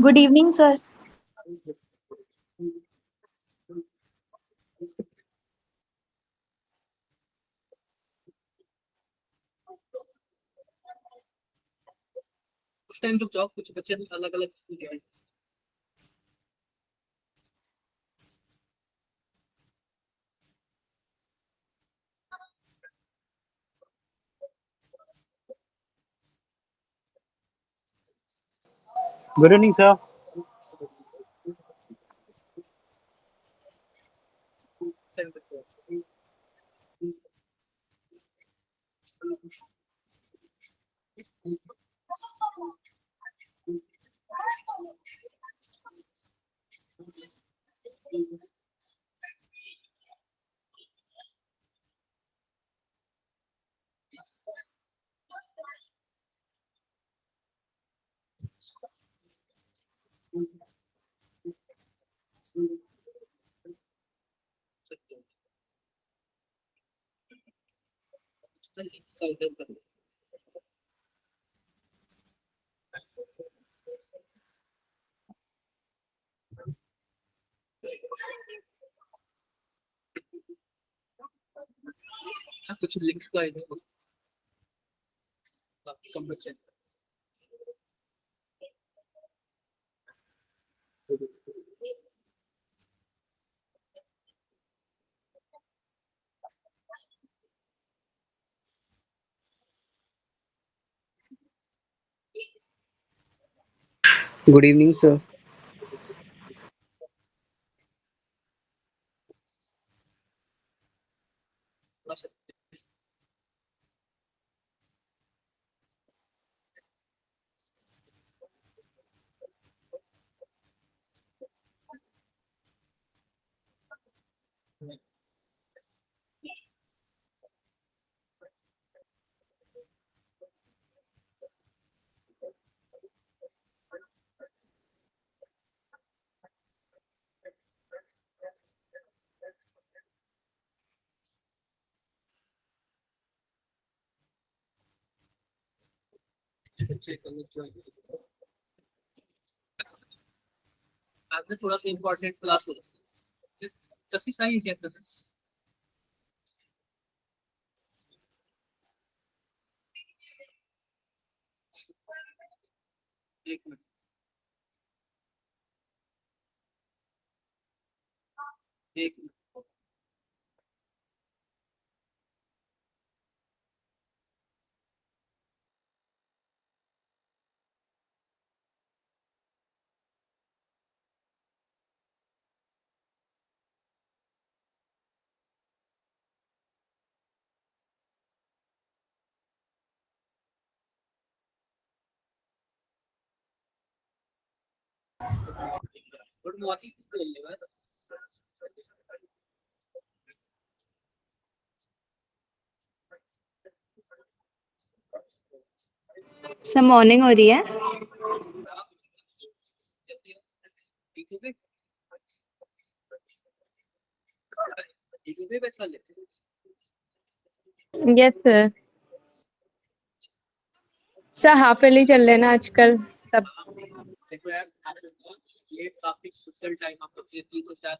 Good evening sir. कुछ time रुक जाओ, कुछ बच्चे अलग अलग ज्वाइन। Good evening, sir. कुछ लिंक का इधर बाकी कम बच्चे। Good evening, sir. बच्चे कल ज्वाइन। आपने थोड़ा सा इम्पोर्टेंट क्लास हो तसी सही है क्या? एक मिनट। एक minute. Good morning. Sir morning हो रही है। पैसा लेते yes sir. Sir half yearly चल रहे हैं ना आजकल सब। देखो यार, ये काफी क्रिटिकल टाइम आपको 3 से 4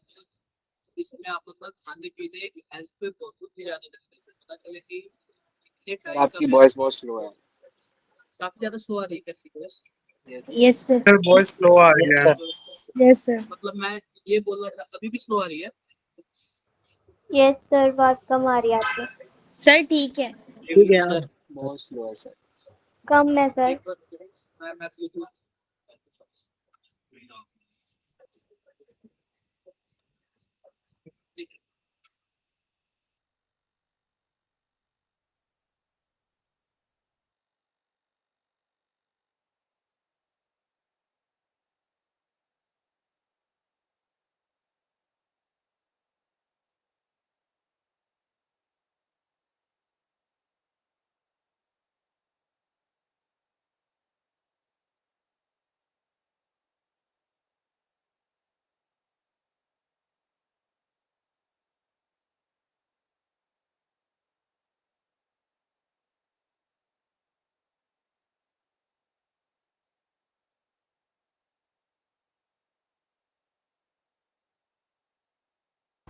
इसमें आपको बस खाने पीने हेल्थ पे बहुत ही ज्यादा लगता है। पता चले कि इतने सर टाइम आपकी वॉइस बहुत स्लो है। काफी ज्यादा स्लो आ रही है करती है। Yes sir. Sir voice slow आ रही है। Yes sir. मतलब मैं ये बोल रहा था, अभी भी स्लो आ रही है। यस सर, आवाज कम आ रही है आपकी। सर ठीक है। ठीक है सर बहुत स्लो है सर। कम है सर। एक बार मैं Bluetooth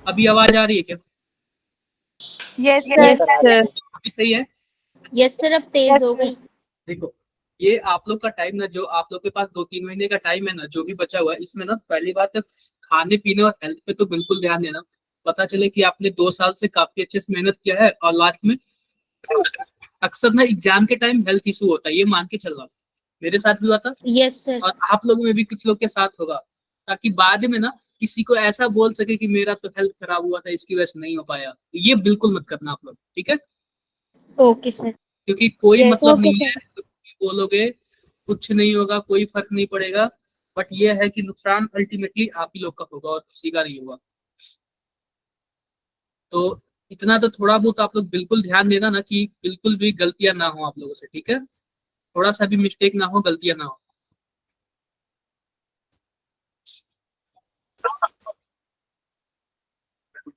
अभी आवाज आ रही है क्या? Yes yes sir. सर। अभी सही है? यस सर, अब तेज हो गई। देखो, ये आप लोग का टाइम ना, जो आप लोग के पास 2-3 महीने का टाइम है ना, जो भी बचा हुआ है, इसमें ना पहली बात तो खाने पीने और हेल्थ पे तो बिल्कुल ध्यान देना। पता चले कि आपने 2 साल से काफी अच्छे से मेहनत किया है और लास्ट में अक्सर ना एग्जाम के टाइम हेल्थ इशू होता है, ये मान के चल रहा हूँ। मेरे साथ भी हुआ था यस सर। और आप लोगों में भी कुछ लोग के साथ होगा, ताकि बाद में ना किसी को ऐसा बोल सके कि मेरा तो हेल्थ खराब हुआ था, इसकी वजह से नहीं हो पाया। ये बिल्कुल मत करना आप लोग, ठीक है? Okay sir. क्योंकि कोई यस मतलब ओके नहीं है, सर। तो बोलोगे कुछ नहीं होगा, कोई फर्क नहीं पड़ेगा, बट ये है कि नुकसान अल्टीमेटली आप ही लोग का होगा और किसी का नहीं होगा। तो इतना तो थोड़ा बहुत आप लोग बिल्कुल ध्यान देना ना, कि बिल्कुल भी गलतियां ना हो आप लोगों से, ठीक है? थोड़ा सा भी मिस्टेक ना हो, गलतियां ना हो।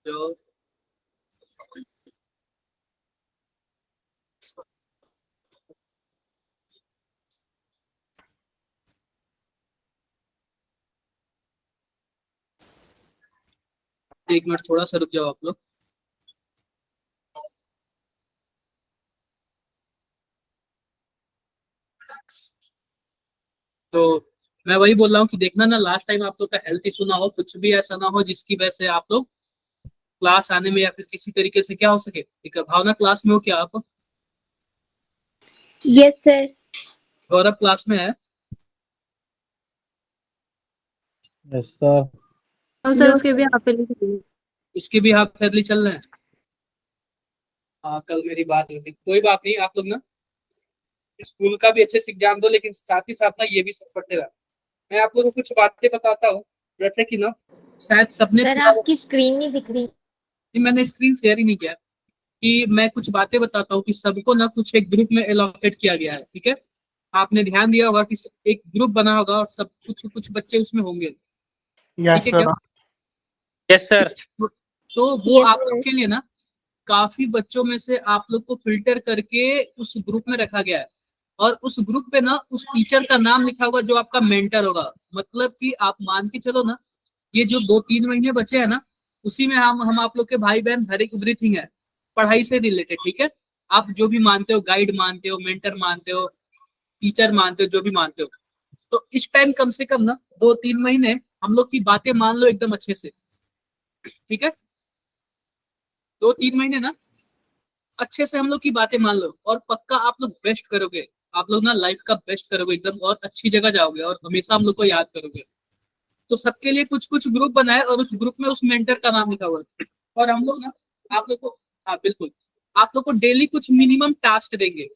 जो एक मिनट थोड़ा सा रुक जाओ आप लोग। तो मैं वही बोल रहा हूँ कि देखना ना, लास्ट टाइम आप लोग का हेल्थ इशू ना हो, कुछ भी ऐसा ना हो जिसकी वजह से आप लोग क्लास आने में या फिर किसी तरीके से क्या हो सके। ठीक है, भावना क्लास में हो क्या आप? Yes sir. गौरव क्लास में है? Yes sir. तो सर उसके भी हाफ ईयरली। उसके भी हाफ फेयरली चल रहे हैं? हाँ, कल मेरी बात हुई थी। कोई बात नहीं, आप लोग ना स्कूल का भी अच्छे से एग्जाम दो, लेकिन साथ ही साथ ना ये भी सब पढ़ते रहो। मैं आप लोगों को कुछ बातें बताता हूँ, जैसे कि ना शायद सबने सर पूरा आपकी स्क्रीन नहीं दिख रही। मैंने स्क्रीन शेयर ही नहीं किया। कि मैं कुछ बातें बताता हूँ कि सबको ना कुछ एक ग्रुप में एलोकेट किया गया है, ठीक है? आपने ध्यान दिया होगा कि एक ग्रुप बना होगा और सब कुछ कुछ बच्चे उसमें होंगे, ठीक यस है क्या? सर। Yes sir. तो वो यस आप लोग सर। के लिए ना काफी बच्चों में से आप लोग को फिल्टर करके उस ग्रुप में रखा गया है। और उस ग्रुप पे ना उस टीचर का नाम लिखा होगा जो आपका मेंटर होगा। मतलब कि आप मान के चलो ना, ये जो 2-3 महीने बचे हैं ना, उसी में हम आप लोग के भाई बहन हर एक एवरीथिंग है, पढ़ाई से रिलेटेड, ठीक है? आप जो भी मानते हो, गाइड मानते हो, मेंटर मानते हो, टीचर मानते हो, जो भी मानते हो, तो इस टाइम कम से कम ना 2-3 महीने हम लोग की बातें मान लो एकदम अच्छे से, ठीक है? 2-3 महीने ना अच्छे से हम लोग की बातें मान लो, और पक्का आप लोग बेस्ट करोगे। आप लोग ना लाइफ का बेस्ट करोगे एकदम, और अच्छी जगह जाओगे और हमेशा हम लोग को याद करोगे। तो सबके लिए कुछ कुछ ग्रुप बनाए और उस ग्रुप में उस मेंटर का नाम लिखा हुआ है। और हम लोग ना आप लोग को, हाँ बिल्कुल, आप लोग को डेली कुछ मिनिमम टास्क देंगे।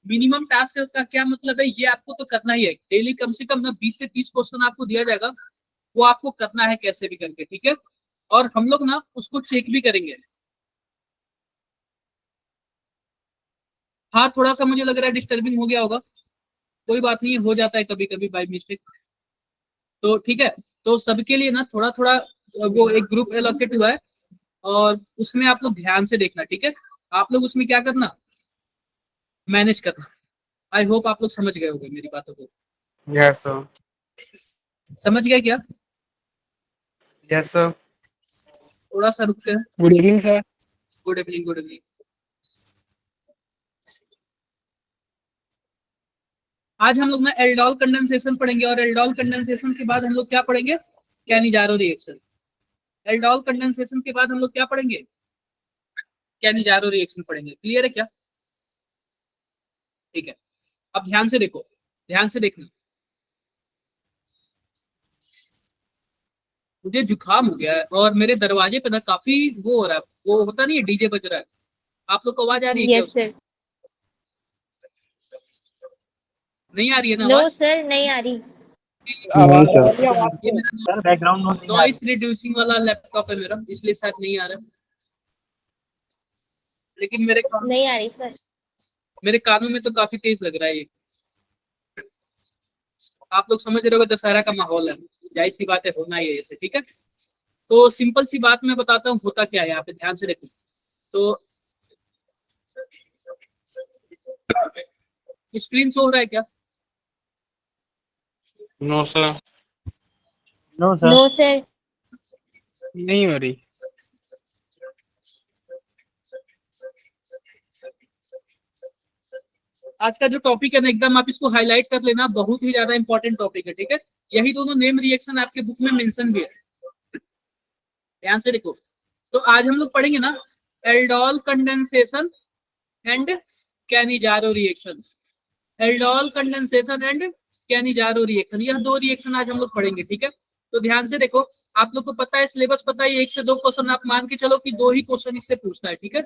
मिनिमम टास्क का क्या मतलब है, ये आपको तो करना ही है डेली। कम से कम ना 20 से 30 क्वेश्चन आपको दिया जाएगा, वो आपको करना है कैसे भी करके, ठीक है? और हम लोग ना उसको चेक भी करेंगे। हाँ, थोड़ा सा मुझे लग रहा है डिस्टर्बिंग हो गया होगा, कोई बात नहीं, हो जाता है कभी कभी बाई मिस्टेक। तो ठीक है, तो सबके लिए ना थोड़ा थोड़ा वो एक ग्रुप एलोकेट हुआ है, और उसमें आप लोग ध्यान से देखना, ठीक है? आप लोग उसमें क्या करना, मैनेज करना। आई होप आप लोग समझ गए होंगे मेरी बातों को। Yes sir. समझ गए क्या? Yes sir. थोड़ा सा रुकते हैं। Good evening sir. Good evening, good evening. आज हम लोग ना एल्डोल कंडेंसेशन पढ़ेंगे, और एल्डोल कंडेंसेशन के बाद हम लोग क्या पढ़ेंगे, कैनिजारो रिएक्शन। एल्डोल कंडेंसेशन के बाद हम लोग क्या पढ़ेंगे, कैनिजारो रिएक्शन पढ़ेंगे। क्लियर है क्या? ठीक है, अब ध्यान से देखो, ध्यान से देखना। मुझे जुकाम हो गया है और मेरे दरवाजे पे ना काफी वो हो रहा है, वो होता नहीं है, डीजे बज रहा है। आप लोग को आवाज आ रही है क्या? Yes sir. नहीं आ रही है ना नो आवाज? सर, नहीं आ रही। आवाज आ ये रही है आवाज तो। मेरा सर बैकग्राउंड नॉइज नहीं आ नॉइस रही। रिड्यूसिंग वाला लैपटॉप है मेरा, इसलिए शायद नहीं आ रहा है। लेकिन नहीं आ रही सर। मेरे कानों में तो काफी तेज लग रहा है ये। आप लोग समझ रहे हो, दशहरा का माहौल है, जाहिर सी बात है, होना ही है ऐसे, ठीक है? तो सिंपल सी बात मैं बताता हूँ होता क्या है, यहाँ पे ध्यान से देखो। तो स्क्रीन शो हो रहा है क्या? No sir. No sir. No sir. नहीं हो रही। आज का जो टॉपिक है ना एकदम आप इसको हाईलाइट कर लेना, बहुत ही ज्यादा इंपॉर्टेंट टॉपिक है, ठीक है। यही दोनों नेम रिएक्शन आपके बुक में मेंशन भी है, ध्यान से देखो। तो आज हम लोग पढ़ेंगे ना aldol condensation and Cannizzaro reaction, aldol condensation and Cannizzaro reaction, यह दो रिएक्शन आज हम लोग पढ़ेंगे, ठीक है। तो ध्यान से देखो, आप लोग को पता है सिलेबस पता है, 1 से 2 क्वेश्चन आप मान के चलो कि 2 ही क्वेश्चन इससे पूछता है, ठीक है।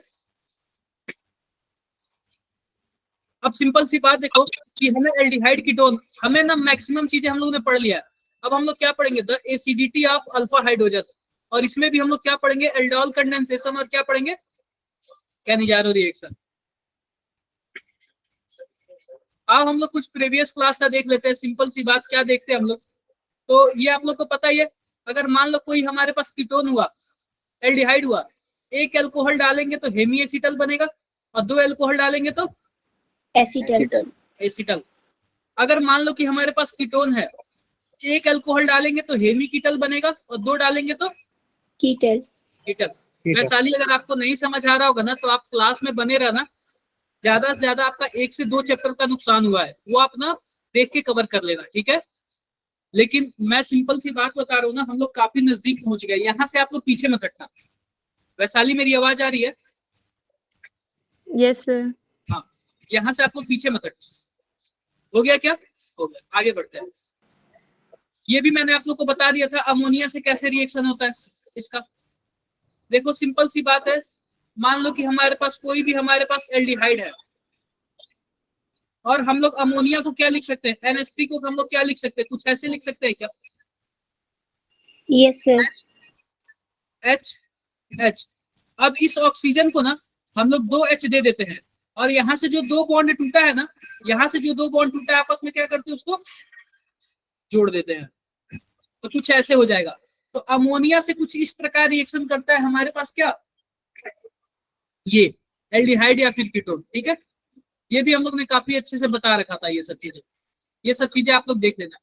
अब सिंपल सी बात देखो कि हमें एल्डिहाइड कीटोन, हमें ना मैक्सिमम चीजें हम लोग ने पढ़ लिया है। अब हम लोग क्या पढ़ेंगे, the acidity of alpha hydrogen, और इसमें भी हम लोग क्या पढ़ेंगे, एल्डोल कंडेंसेशन और क्या पढ़ेंगे, कैनिजारो रिएक्शन। अब हम लोग कुछ प्रीवियस क्लास का देख लेते हैं। सिंपल सी बात क्या देखते हैं हम लोग, तो ये आप लोग को पता ही है, अगर मान लो कोई हमारे पास कीटोन हुआ, एल्डिहाइड हुआ, एक अल्कोहल डालेंगे तो हेमी एसिटल बनेगा, और 2 अल्कोहल डालेंगे तो एसिटल। एसिटल। अगर मान लो कि हमारे पास कीटोन है, एक अल्कोहल डालेंगे तो हेमी कीटल बनेगा, और 2 डालेंगे तो कीटल। कीटल। वैसाली अगर आपको नहीं समझ आ रहा होगा ना, तो आप क्लास में बने रहना, ज्यादा से ज्यादा आपका 1 से 2 चैप्टर का नुकसान हुआ है, वो आप ना देख के कवर कर लेना, ठीक है। लेकिन मैं सिंपल सी बात बता रहा हूँ ना, हम लोग काफी नजदीक पहुंच गए, यहाँ से आप लोग पीछे मत हटना। वैसाली मेरी आवाज आ रही है? Yes sir. हाँ, यहाँ से आप लोग पीछे मत हटना। हो गया क्या? हो गया, आगे बढ़ते हैं। ये भी मैंने आप लोग को बता दिया था अमोनिया से कैसे रिएक्शन होता है इसका। देखो सिंपल सी बात है, मान लो कि हमारे पास कोई भी हमारे पास एल्डिहाइड है, और हम लोग अमोनिया को क्या लिख सकते हैं, NH3 को हम लोग क्या लिख सकते हैं, कुछ ऐसे लिख सकते हैं क्या? Yes sir. H। अब इस ऑक्सीजन को ना हम लोग 2 H दे देते हैं, और यहाँ से जो 2 बॉन्ड टूटा है ना, यहाँ से जो 2 बॉन्ड टूटा है आपस में क्या करते हैं, उसको जोड़ देते हैं, तो कुछ ऐसे हो जाएगा। तो अमोनिया से कुछ इस प्रकार रिएक्शन करता है हमारे पास, क्या ये एल्डिहाइड या फिर कीटोन, ठीक है। ये भी हम लोग ने काफी अच्छे से बता रखा था, ये सब चीजें आप लोग देख लेना।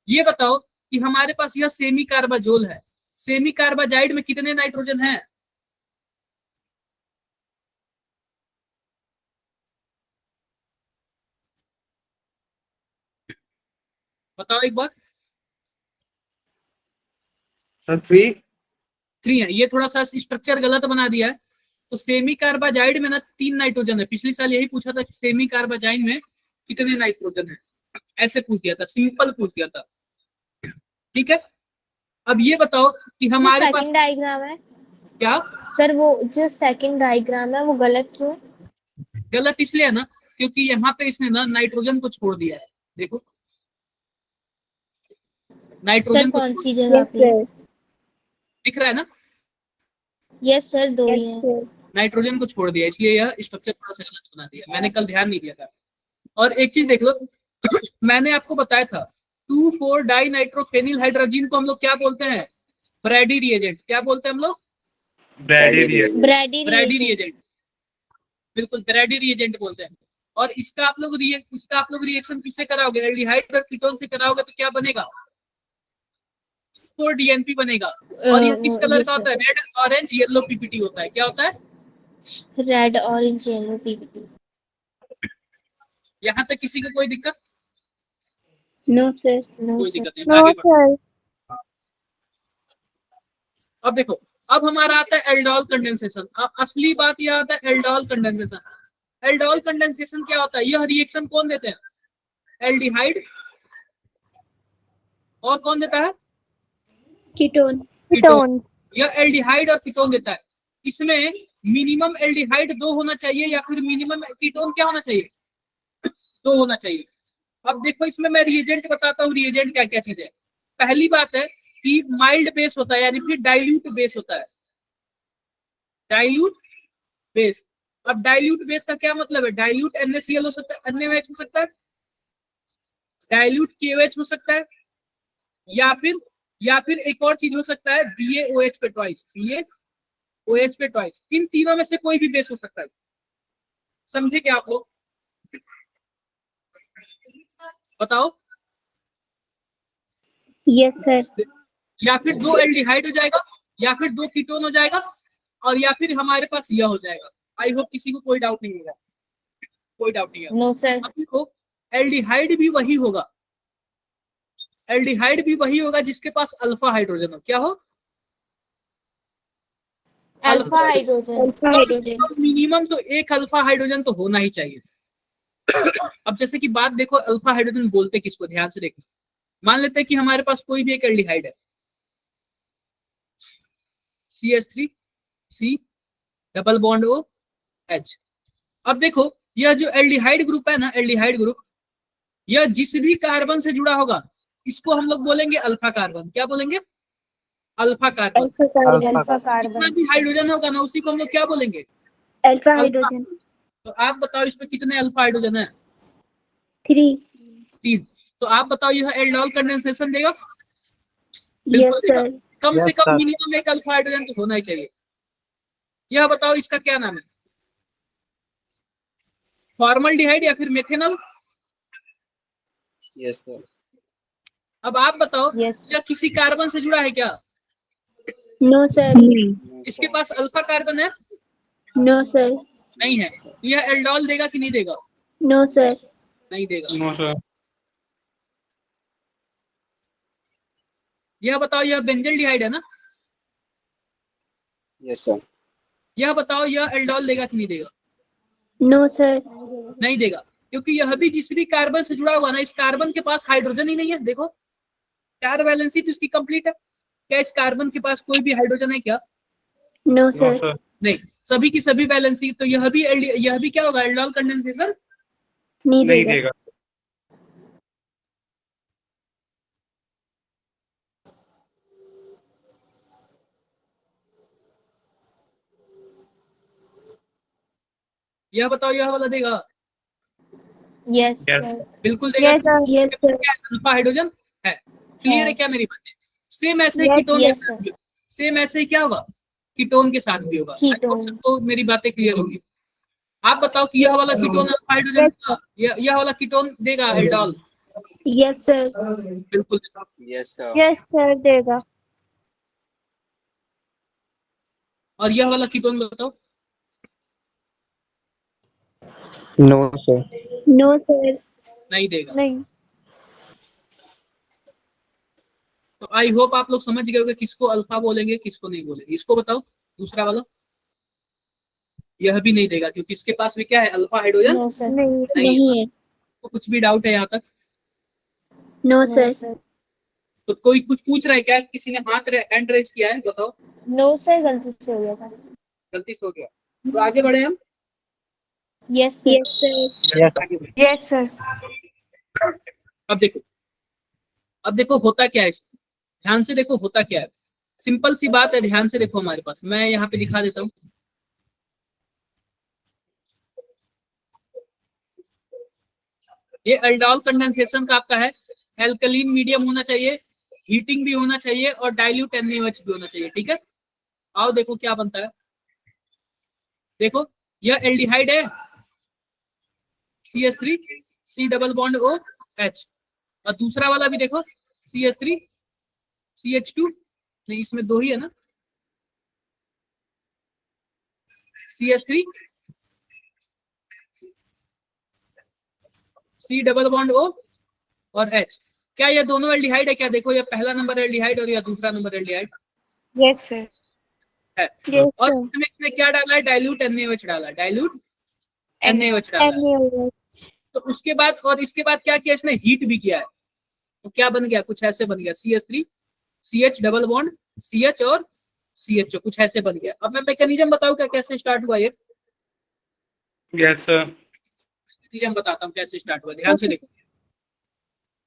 ये बताओ कि हमारे पास यह सेमी कार्बाजोल है, सेमी कार्बाजाइड में कितने नाइट्रोजन है? बताओ एक बार। सर 3 है। ये थोड़ा सा स्ट्रक्चर गलत बना दिया है। तो सेमी कार्बाजाइड में ना 3 नाइट्रोजन है। पिछली साल यही पूछा था कि सेमी कार्बाजाइड में कितने नाइट्रोजन है, ऐसे पूछ दिया था, सिंपल पूछ दिया था, ठीक है। अब ये बताओ कि हमारे पास सेकंड डायग्राम है क्या सर, वो जो सेकंड डायग्राम है वो गलत क्यों है? गलत इसलिए है ना, क्योंकि यहाँ पे इसने ना नाइट्रोजन को छोड़ दिया है। देखो नाइट्रोजन सर को कौन सी जगह यस पे? सर। दिख रहा है ना, यस सर, 2 ही है। नाइट्रोजन को छोड़ दिया, इसलिए यह स्ट्रक्चर थोड़ा सा गलत बना दिया, मैंने कल ध्यान नहीं दिया था। और एक चीज देख लो मैंने आपको बताया था 2,4 डाई नाइट्रोफेनिल हाइड्रोजन को हम लोग क्या बोलते हैं, ब्रैडी रिएजेंट। क्या बोलते हैं हम लोग? Brady reagent. Brady Brady reagent. Reagent, बिल्कुल ब्रैडी रिएजेंट बोलते हैं। और इसका आप लोग रिएक्शन किससे कराओगे, एल्डिहाइड और कीटोन से कराओगे, तो क्या बनेगा, 4 DNP बनेगा। और यह किस कलर का होता है, रेड ऑरेंज येलो PPT होता है। क्या होता है? Red orange yellow PPT। यहाँ तक किसी को कोई दिक्कत? No sir. नो कोई सर। दिक्कत नहीं, आगे बढ़ो। अब देखो, अब हमारा आता है एल्डोल कंडेंसेशन। अब असली बात यह आता है एल्डोल कंडेंसेशन। एल्डोल कंडेंसेशन क्या होता है, यह रिएक्शन कौन देते हैं, एल्डिहाइड, और कौन देता है, कीटोन। कीटोन। यह एल्डिहाइड और कीटोन देता है। इसमें मिनिमम एल्डिहाइड 2 होना चाहिए, या फिर मिनिमम कीटोन क्या होना चाहिए, 2 होना चाहिए। अब देखो इसमें मैं रिएजेंट बताता हूँ, रिएजेंट क्या क्या चीज है। पहली बात है कि माइल्ड बेस होता है, यानी फिर डाइल्यूट बेस होता है, डाइल्यूट बेस। अब डाइल्यूट बेस का क्या मतलब है, डाइल्यूट NaCl हो सकता है, NaOH हो सकता है, डाइल्यूट KOH हो सकता है, या फिर एक और चीज हो सकता है BaOH पे ट्वाइस, BaOH पे ट्वाइस। इन तीनों में से कोई भी बेस हो सकता है, समझे क्या आप लोग? बताओ। Yes sir. या फिर 2 एल्डिहाइड हो जाएगा, या फिर 2 कीटोन हो जाएगा, और या फिर हमारे पास यह हो जाएगा। आई होप किसी को कोई डाउट नहीं होगा। कोई डाउट नहीं है। No sir. अब देखो एल्डिहाइड भी वही होगा, एल्डिहाइड भी वही होगा जिसके पास अल्फा हाइड्रोजन हो। क्या हो? Alpha hydrogen. मिनिमम तो एक अल्फा हाइड्रोजन तो होना ही चाहिए। अब जैसे कि बात देखो, अल्फा हाइड्रोजन बोलते किसको, ध्यान से देखना। मान लेते हैं कि हमारे पास कोई भी एक एल्डिहाइड है, CH3 C double bond O H। अब देखो यह जो एल्डिहाइड ग्रुप है ना, एल्डिहाइड ग्रुप, यह जिस भी कार्बन से जुड़ा होगा इसको हम लोग बोलेंगे अल्फा कार्बन। क्या बोलेंगे? Alpha carbon. अल्फा जितना कार्बन। भी हाइड्रोजन होगा ना उसी को हम लोग क्या बोलेंगे? Alpha alpha. हाइड्रोजन। तो आप बताओ इसमें कितने अल्फा हाइड्रोजन है? 3। 3। तो आप बताओ यह एल्डोल कंडेंसेशन देगा? यस बिल्कुल देगा। सर। कम से Yes, कम sir. मिनिमम एक अल्फा हाइड्रोजन तो होना ही चाहिए। यह बताओ इसका क्या नाम है? फॉर्मल्डिहाइड या फिर मेथेनॉल? Yes, sir. अब आप बताओ यस। यह किसी कार्बन से जुड़ा है क्या? No sir. No, इसके sir. पास अल्फा कार्बन है? No sir. नहीं है। तो यह एल्डोल देगा कि नहीं देगा? No sir. नहीं देगा। No, sir. यह बताओ यह बेंजल्डिहाइड है ना? Yes, sir. यह बताओ यह एल्डोल देगा कि नहीं देगा? No sir. नहीं देगा, क्योंकि यह भी जिस भी कार्बन से जुड़ा हुआ ना, इस कार्बन के पास हाइड्रोजन ही नहीं है। देखो 4 वैलेंसी तो इसकी कंप्लीट है। क्या इस कार्बन के पास कोई भी हाइड्रोजन है क्या? No No, sir. sir. नहीं, सभी की सभी वैलेंसी। तो यह भी क्या होगा? एल्डोल कंडेंसेशन नहीं नहीं देगा। देगा। यह बताओ यह वाला देगा? Yes Yes. बिल्कुल देगा। Yes sir. Yes sir. Alpha hydrogen है। क्लियर है क्या मेरी बातें? सेम ऐसे ही Yes, कीटोन के yes, साथ sir. भी, सेम ऐसे ही क्या होगा? कीटोन के साथ भी होगा। कीटोन। सबको मेरी बातें क्लियर होगी। आप बताओ कि यह वाला कीटोन अल्फा हाइड्रोजन Yes, देगा? यह वाला कीटोन देगा एल्डोल? Yes sir. बिल्कुल देगा। Yes, sir. यस सर देगा। और यह वाला कीटोन बताओ? No sir. No sir. नहीं देगा। नहीं। तो आई होप आप लोग समझ गए होंगे किसको अल्फा बोलेंगे किसको नहीं बोलेंगे। इसको बताओ, दूसरा वाला। यह भी नहीं देगा क्योंकि इसके पास भी क्या है? Alpha hydrogen no sir. नहीं। नहीं है। नहीं है। तो कुछ भी डाउट है यहाँ तक? No no sir. सर। तो कोई कुछ पूछ रहा है क्या? किसी ने हैंड रेज किया है? बताओ। नो सर, गलती से हो गया था। गलती से हो गया। तो आगे बढ़े हम। Yes sir. Yes sir. Yes. आगे बढ़े। Yes sir. अब देखो होता क्या है इसमें। ध्यान से देखो होता क्या है। सिंपल सी बात है, ध्यान से देखो। हमारे पास मैं यहाँ पे दिखा देता हूँ। ये एल्डोल कंडेंसेशन का आपका है। एल्कलीन मीडियम होना चाहिए, हीटिंग भी होना चाहिए और डाइल्यूट NaOH भी होना चाहिए। ठीक है, आओ देखो क्या बनता है। देखो यह एल्डिहाइड है, CH3 C double bond OH। और दूसरा वाला भी देखो, CH3 CH2, नहीं इसमें 2 ही है ना, CH3 C double bond O और H। क्या ये दोनों एल्डिहाइड है क्या? देखो ये पहला नंबर एल्डिहाइड और ये दूसरा नंबर एल्डिहाइड यस सर। है। यस और सर। इसमें इसने क्या डाला है? डाइल्यूट NaOH डाला, डाइल्यूट NaOH डाला है। नहीं। तो उसके बाद और इसके बाद क्या किया? इसने हीट भी किया है। तो क्या बन गया? कुछ ऐसे बन गया, CH3 CH double bond CH और CHO, कुछ ऐसे बन गया। अब मैं मैकेनिज्म बताऊं क्या कैसे स्टार्ट हुआ ये? Yes, sir. मैकेनिज्म बताता हूँ कैसे स्टार्ट हुआ, ध्यान से देखो।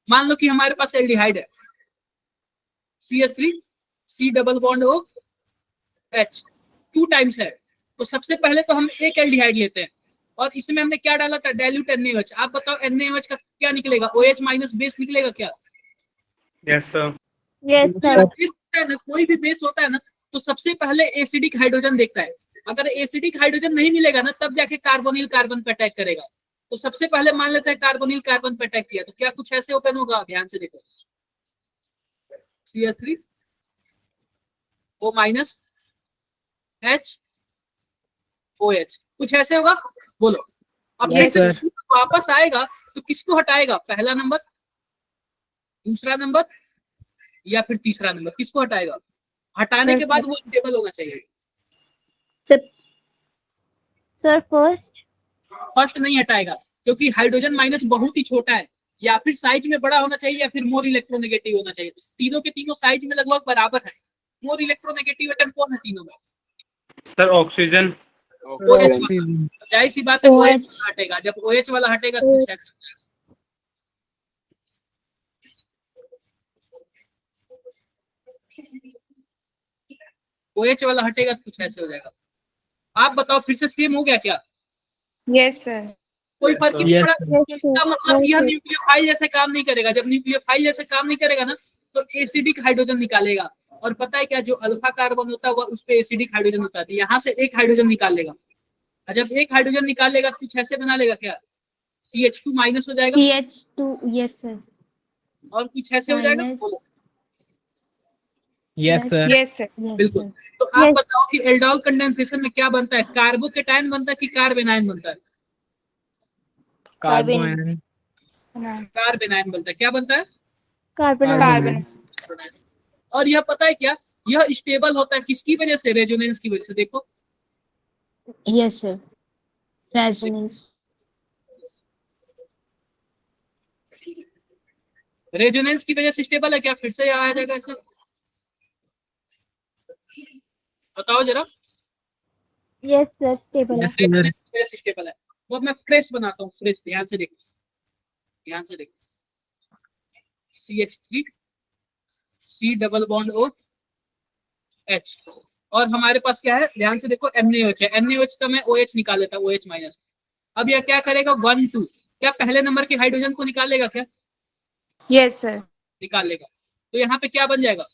मान लो कि हमारे पास एल्डिहाइड है, CH3 C double bond OH 2 times है। तो सबसे पहले तो हम एक एल्डिहाइड लेते हैं और इसमें हमने क्या डाला था? Dilute NaOH। आप बताओ NaOH का क्या निकलेगा? OH माइनस बेस निकलेगा क्या? Yes, sir. यस तो सर। बेस होता है ना, कोई भी बेस होता है ना, तो सबसे पहले एसिडिक हाइड्रोजन देखता है। अगर एसिडिक हाइड्रोजन नहीं मिलेगा ना, तब जाके कार्बोनिल कार्बन पे अटैक करेगा। तो सबसे पहले मान लेते हैं कार्बोनिल कार्बन पे अटैक किया, तो क्या कुछ ऐसे ओपन होगा? ध्यान से देखो, CH3 O minus H OH, कुछ ऐसे होगा। बोलो अब Yes, जैसे sir. वापस आएगा तो किसको हटाएगा, पहला नंबर, दूसरा नंबर या फिर तीसरा नंबर, किसको हटाएगा? हटाने Sir, के बाद वो स्टेबल होना चाहिए। Sir first. फर्स्ट नहीं हटाएगा क्योंकि हाइड्रोजन माइनस बहुत ही छोटा है, या फिर साइज में बड़ा होना चाहिए या फिर मोर इलेक्ट्रोनेगेटिव होना चाहिए। तीनों के तीनों साइज में लगभग बराबर है। मोर इलेक्ट्रोनेगेटिव एटम कौन है तीनों में? Sir oxygen. OH Oxygen. वाला। जाहिर सी बात है OH OH वाला हटेगा। जब OH वाला हटेगा तो कुछ ऐसा OH वाला हटेगा तो कुछ ऐसे हो जाएगा। आप बताओ फिर से सेम हो गया क्या? Yes sir. कोई फर्क ही नहीं Yes, पड़ा। sir. तो इसका मतलब यह न्यूक्लियोफाइल जैसे काम नहीं करेगा। जब न्यूक्लियोफाइल जैसे काम नहीं करेगा ना तो एसिडिक हाइड्रोजन निकालेगा। और पता है क्या, जो अल्फा कार्बन होता है उस पे एसिडिक हाइड्रोजन होता है, यहाँ से एक हाइड्रोजन निकाल लेगा। और जब एक हाइड्रोजन निकाल लेगा तो कुछ ऐसे बना लेगा क्या, CH2 माइनस हो जाएगा CH2 यस सर और कुछ ऐसे हो जाएगा। माइनस बोलो। Yes, sir. Yes sir. Yes बिल्कुल। सर तो आप Yes. बताओ कि एल्डोल कंडेंसेशन में क्या बनता है, कार्बोकेटायन बनता है कि कार्बेनायन बनता है? Carbon. कार्बेनायन बनता है। क्या बनता है? Carbon carbon. और यह पता है क्या, यह स्टेबल होता है किसकी वजह से, रेजोनेंस की वजह से। देखो यस सर रेजोनेंस रेजोनेंस की वजह से स्टेबल है क्या? फिर से आ जाएगा ऐसे, बताओ जरा। यस सर स्टेबल है। Yes, sir. रेजोनेंस की वजह से स्टेबल है। वो मैं फ्रेश बनाता हूँ, फ्रेश। ध्यान से देखो, ध्यान से देखो। CH3 C double bond O H। और हमारे पास क्या है, ध्यान से देखो, NaOH है। NaOH का मैं OH निकाल लेता हूँ, OH माइनस। अब यह क्या करेगा, 1 2, क्या पहले नंबर के हाइड्रोजन को निकाल लेगा क्या? Yes sir. निकाल लेगा। तो यहाँ पे क्या बन जाएगा,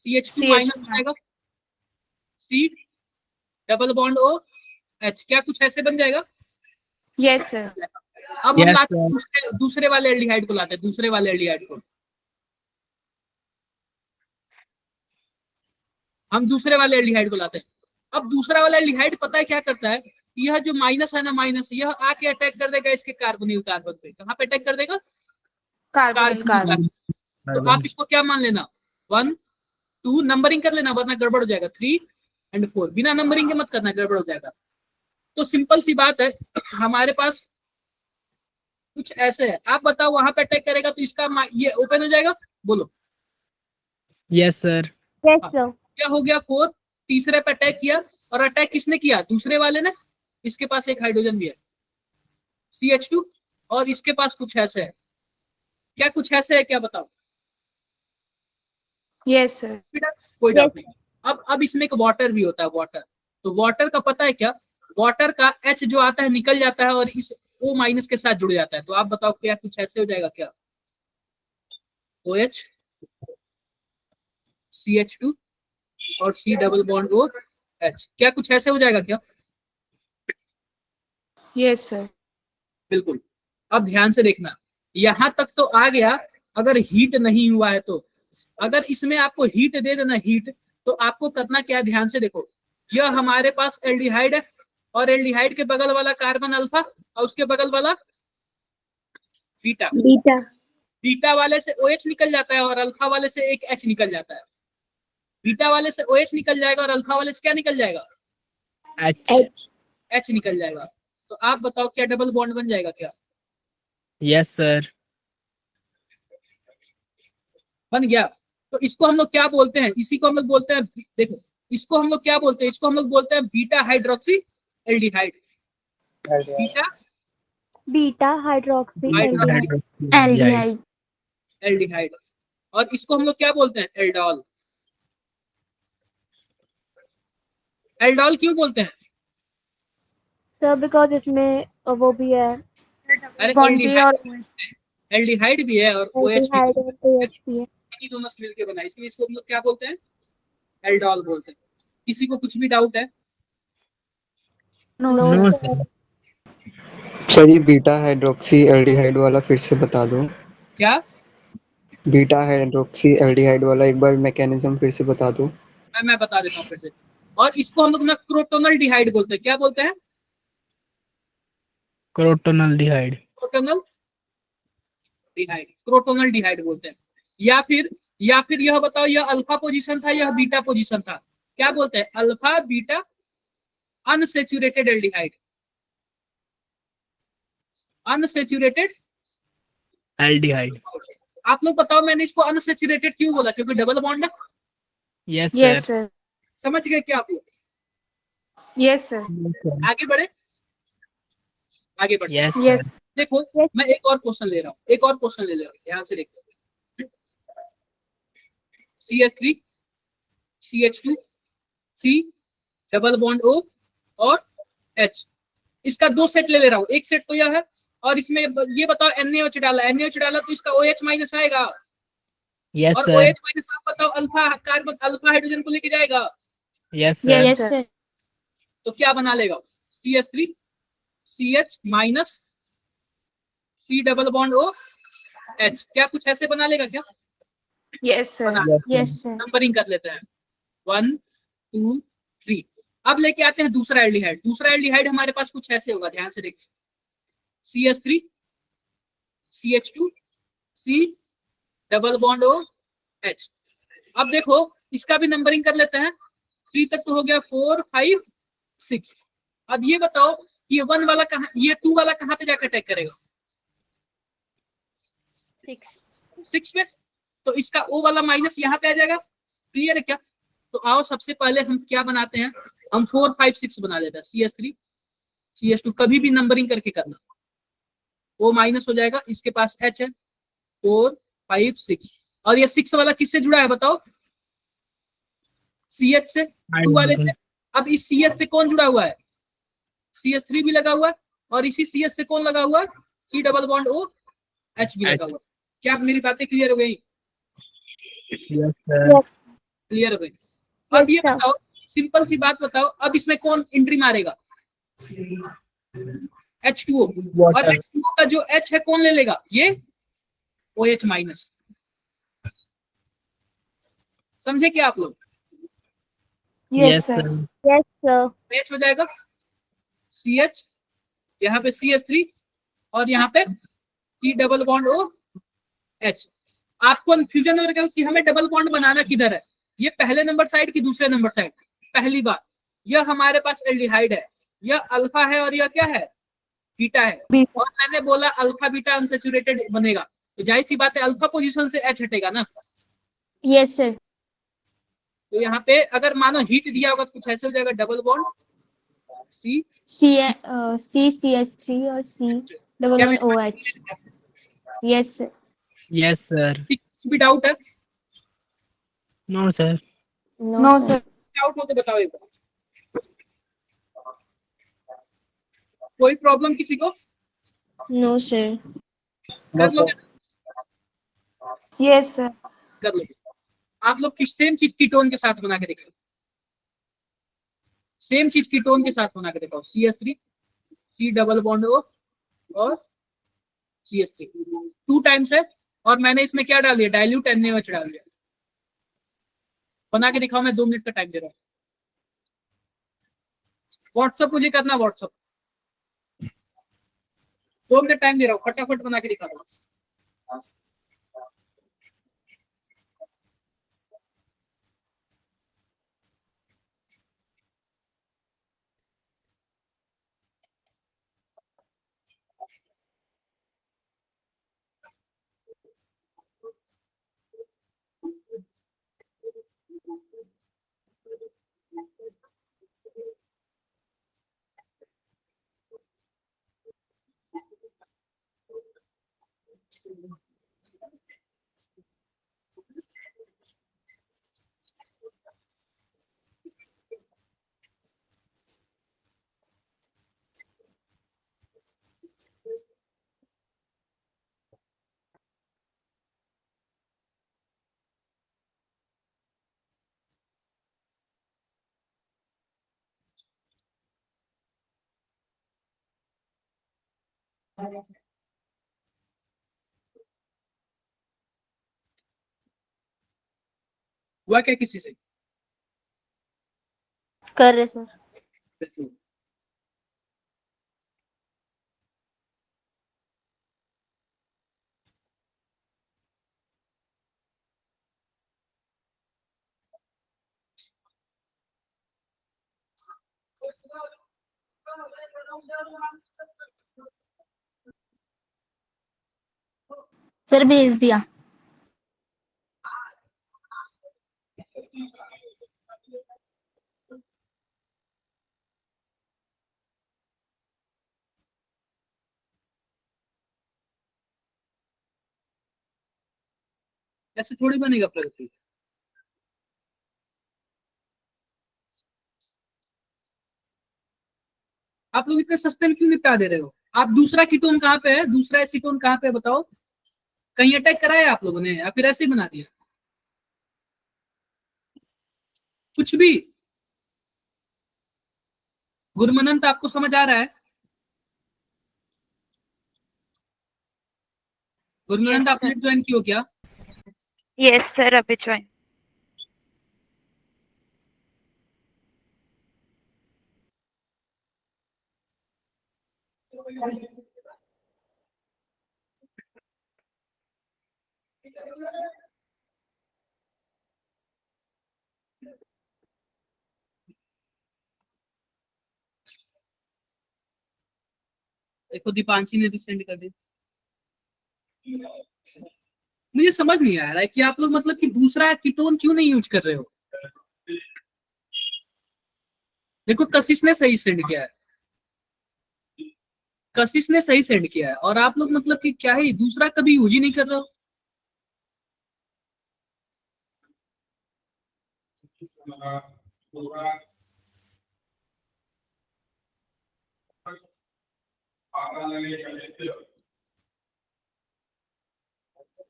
CH2 CH2 माइनस हो जाएगा, C double bond O H। क्या कुछ ऐसे बन जाएगा? Yes sir. अब हम Yes, लाते हैं sir. दूसरे वाले एल्डिहाइड को लाते हैं, दूसरे वाले एल्डिहाइड को। हम दूसरे वाले एल्डिहाइड को लाते हैं। अब दूसरा वाला एल्डिहाइड पता है क्या करता है, यह जो माइनस है ना, माइनस, यह आके अटैक कर देगा इसके कार्बोनिल कार्बन पे। कहाँ पे अटैक कर देगा? Carbon carbon. तो आप इसको क्या मान लेना, 1 2 नंबरिंग कर लेना, वरना गड़बड़ हो जाएगा। 3 और 4 बिना नंबरिंग के मत करना, गड़बड़ हो जाएगा। तो सिंपल सी बात है, हमारे पास कुछ ऐसे है। आप बताओ वहां पे अटैक करेगा तो इसका ये ओपन हो जाएगा। बोलो। Yes, sir. यस सर क्या हो गया, 4। तीसरे पे अटैक किया, और अटैक किसने किया, दूसरे वाले ने। इसके पास एक हाइड्रोजन भी है, CH2, और इसके पास कुछ ऐसे है। क्या कुछ ऐसे है क्या, बताओ। Yes sir. कोई डाउट नहीं। अब इसमें एक वाटर भी होता है, वाटर। तो वाटर का पता है क्या, वाटर का H जो आता है निकल जाता है और इस O माइनस के साथ जुड़ जाता है। तो आप बताओ क्या कुछ ऐसे हो जाएगा क्या, OH CH2 और C double bond O H। क्या कुछ ऐसे हो जाएगा क्या? Yes sir. बिल्कुल। अब ध्यान से देखना, यहां तक तो आ गया। अगर हीट नहीं हुआ है तो, अगर इसमें आपको हीट दे देना, हीट, तो आपको करना क्या है, ध्यान से देखो। यह हमारे पास एल्डिहाइड है, और एल्डिहाइड के बगल वाला कार्बन अल्फा, और उसके बगल वाला बीटा। बीटा बीटा वाले से OH निकल जाता है और अल्फा वाले से एक H निकल जाता है। बीटा वाले से OH निकल जाएगा और अल्फा वाले से क्या निकल जाएगा, H. H निकल जाएगा। तो आप बताओ क्या डबल बॉन्ड बन जाएगा क्या? Yes, sir. बन गया। तो इसको हम लोग क्या बोलते हैं, इसी को हम लोग बोलते हैं, देखो इसको हम लोग क्या बोलते हैं, इसको हम लोग बोलते हैं beta hydroxy aldehyde. Beta beta hydroxy hydroxy aldehyde aldehyde. और इसको हम लोग क्या बोलते हैं, एल्डोल। एल्डोल क्यों बोलते हैं? सर बिकॉज इसमें वो भी है, अरे बॉन्ड भी और एल्डिहाइड भी है और OH भी एल्डिहाइड और OH भी है। है, दोनों से मिलकर बना, इसलिए इसको हम लोग क्या बोलते हैं, एल्डोल बोलते हैं। किसी को कुछ भी डाउट है? No No, sir. sir. Sir ये बीटा हाइड्रोक्सी एल्डिहाइड वाला फिर से बता दो। क्या? बीटा हाइड्रोक्सी एल्डिहाइड वाला एक बार मैकेनिज्म फिर से बता दो। मैं बता देता हूँ फिर से। और इसको हम लोग ना क्रोटोनल डिहाइड बोलते हैं। क्या बोलते हैं? क्रोटोनल्डिहाइड। क्रोटोनल डिहाइड, क्रोटोनल डिहाइड बोलते हैं। या फिर यह बताओ, यह अल्फा पोजीशन था, यह बीटा पोजीशन था, क्या बोलते हैं? Alpha beta unsaturated aldehyde, unsaturated. Aldehyde. आप लोग बताओ मैंने इसको अनसेचुरेटेड क्यों बोला? क्योंकि डबल बॉन्ड है। Yes Yes, sir. sir. समझ गए क्या आप लोग? Yes, sir. आगे बढ़े, आगे बढ़े। Yes Yes. सर। देखो Yes. मैं एक और क्वेश्चन ले रहा हूँ, एक और क्वेश्चन ले रहा हूँ, ध्यान से देखो। CH3 CH2 C double bond O और H, इसका दो सेट ले रहा हूँ। एक सेट तो यह है, और इसमें ये बताओ NaOH डाला, NaOH डाला तो इसका OH माइनस आएगा, यस और सर। OH माइनस आप बताओ अल्फा कार्बन, अल्फा हाइड्रोजन को लेके जाएगा, yes Yes, sir. Yes sir. Sir. तो क्या बना लेगा? CH3 CH minus C double bond O H, क्या कुछ ऐसे बना लेगा क्या? Yes, sir. बना। Yes sir. नंबरिंग कर लेते हैं 1 2 3। अब लेके आते हैं दूसरा एल्डिहाइड। दूसरा एल्डिहाइड हमारे पास कुछ ऐसे होगा, ध्यान से देखिए। CH3 CH2 C double bond O H। अब देखो इसका भी नंबरिंग कर लेते हैं। 3 तक तो हो गया, 4 5 6। अब ये बताओ ये 1 वाला कहाँ, ये 2 वाला कहाँ पे जाकर अटैक करेगा? 6 पे। तो इसका O वाला माइनस यहाँ पे आ जाएगा। क्लियर है क्या? तो आओ सबसे पहले हम क्या बनाते हैं, हम 4 5 6 बना लेते हैं। CH3 CH2 कभी भी नंबरिंग करके करना, O माइनस हो जाएगा, इसके पास H है, 4 5 6। और ये 6 वाला किससे जुड़ा है बताओ? CH से, 2 वाले से। अब इस CH से कौन जुड़ा हुआ है? CH3 भी लगा हुआ है, और इसी CH से कौन लगा हुआ है? C double bond O H भी लगा हुआ है। क्या आप मेरी बातें क्लियर हो गई? Yes sir. क्लियर हो गई? अब ये Yes, sir. बताओ, सिंपल सी बात बताओ, अब इसमें कौन एंट्री मारेगा? H2O। और वाटर। H2O का जो H है कौन ले लेगा? ये OH माइनस। समझे क्या आप लोग? Yes, yes sir. Sir. Yes, sir. H हो जाएगा CH, यहाँ पे CH3, और यहाँ पे C double bond O H। आपको कंफ्यूजन हो रहा है कि हमें डबल बॉन्ड बनाना किधर है, ये पहले नंबर साइड की दूसरे नंबर साइड? पहली बात, यह हमारे पास एल्डिहाइड है, यह अल्फा है, और यह क्या है? बीटा है। Beta. और मैंने बोला अल्फा बीटा अनसैचुरेटेड बनेगा, तो जाहिर सी बात है अल्फा पोजीशन से H हटेगा ना। Yes sir. तो यहाँ पे अगर मानो हीट दिया होगा तो कुछ ऐसे हो जाएगा, डबल बॉन्ड C। CH3 और C डबल क्या बॉन्ड मेरी बात OH। Yes sir. Yes sir. कुछ भी डाउट है? No sir. No, sir. Doubt हो तो बताओ एक बार। कोई प्रॉब्लम किसी को? No sir. कर लोगे? Yes, sir. कर लोगे। आप लोग किस सेम चीज की टोन के साथ बना के दिखाओ, सेम चीज की टोन के साथ बना के दिखाओ। CH3 C double bond O और CH3 2 टाइम्स है, और मैंने इसमें क्या डाल दिया? डाइल्यूट NaOH डाल दिया। बना के दिखाओ, मैं 2 मिनट का टाइम दे रहा हूँ। व्हाट्सअप मुझे करना, व्हाट्सअप 2 मिनट टाइम दे रहा हूँ, फटाफट बना के दिखा दो। हुआ क्या किसी से? कर रहे सर। सर भेज दिया। ऐसे थोड़ी बनेगा प्रगति। आप लोग इतने सस्ते में क्यों निपटा दे रहे हो? आप दूसरा कीटोन कहाँ पे है, दूसरा एसीटोन कहाँ पे है बताओ? कहीं अटैक कराया आप लोगों ने या फिर ऐसे ही बना दिया? कुछ भी। गुरमनंत आपको समझ आ रहा है? गुरमनंत आपने ज्वाइन किया क्या? यस सर, अभी ज्वाइन। देखो दीपांशी ने भी सेंड कर दी। मुझे समझ नहीं आ रहा है कि आप लोग मतलब कि दूसरा कीटोन क्यों नहीं यूज कर रहे हो। देखो कशिश ने सही सेंड किया है, कशिश ने सही सेंड किया है, और आप लोग मतलब कि क्या ही दूसरा कभी यूज ही नहीं कर रहे हो।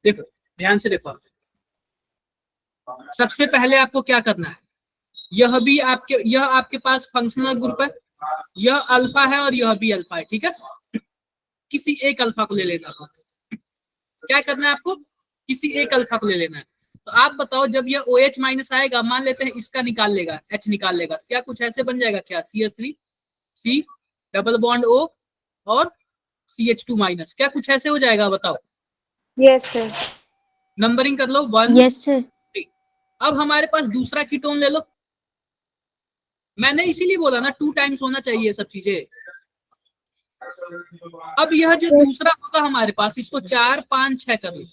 देखो ध्यान से देखो, सबसे पहले आपको क्या करना है, यह आपके पास फंक्शनल ग्रुप है, यह अल्फा है और यह भी अल्फा है, ठीक है। किसी एक अल्फा को ले लेना है। क्या करना है आपको? किसी एक अल्फा को ले लेना है। तो आप बताओ, जब यह OH माइनस आएगा, मान लेते हैं इसका निकाल लेगा, H निकाल लेगा, क्या कुछ ऐसे बन जाएगा क्या? CH3 C double bond O और CH2 माइनस, क्या कुछ ऐसे हो जाएगा बताओ? Yes sir. नंबरिंग कर लो 1 यस सर। 3। अब हमारे पास दूसरा कीटोन ले लो। मैंने इसीलिए बोला ना 2 टाइम्स होना चाहिए सब चीजें। अब यह जो दूसरा होगा हमारे पास, इसको 4 5 6 कर लो।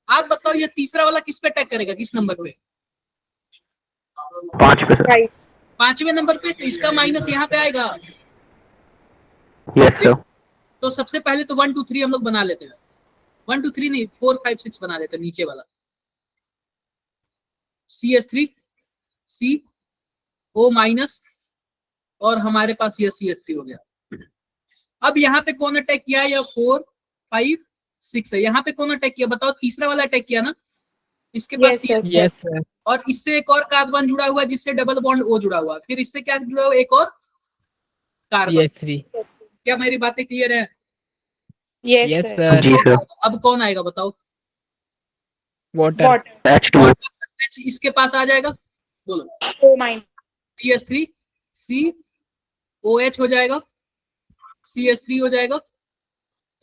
आप बताओ ये तीसरा वाला किस पे अटैक करेगा, किस नंबर पे? 5 पे सर। 5वें नंबर पे। तो इसका माइनस यहाँ पे आएगा। Yes sir. तो सबसे पहले तो 1 2 3 हम लोग बना लेते हैं। 1 2 3 नहीं, 4 5 6 बना लेते हैं। नीचे वाला CH3 C O माइनस और हमारे पास यह CH3 हो गया। अब यहाँ पे कौन अटैक किया? यह 4 5 6 है। यहाँ पे कौन अटैक किया बताओ? तीसरा वाला अटैक किया ना। इसके पास यस सर। और इससे एक और कार्बन जुड़ा हुआ है जिससे डबल बॉन्ड O जुड़ा हुआ है। फिर इससे क्या जुड़ा हुआ? एक और कार्बन। CH3। क्या मेरी बातें क्लियर है? Yes sir. जी सर। अब कौन आएगा बताओ? वाटर। H2। H इसके पास आ जाएगा, बोलो। ओ माइन। CH3 C OH हो जाएगा, CH3 हो जाएगा,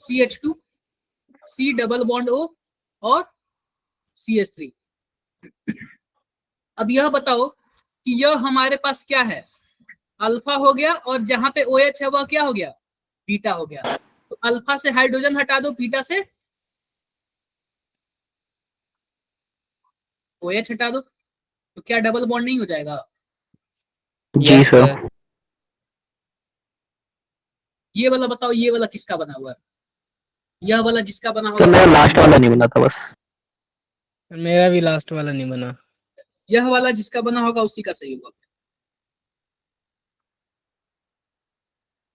CH2 C double bond O और CH3। अब यह बताओ कि यह हमारे पास क्या है? अल्फा हो गया, और जहां पे OH है वह क्या हो गया? बीटा हो गया। तो अल्फा से हाइड्रोजन हटा दो, बीटा से OH हटा दो, तो क्या डबल बॉन्ड नहीं हो जाएगा? जी सर। ये वाला बताओ, ये वाला किसका बना हुआ है? यह वाला जिसका बना तो होगा, मेरा लास्ट वाला नहीं बना था बस। मेरा भी लास्ट वाला नहीं बना। यह वाला जिसका बना होगा उसी का सही होगा।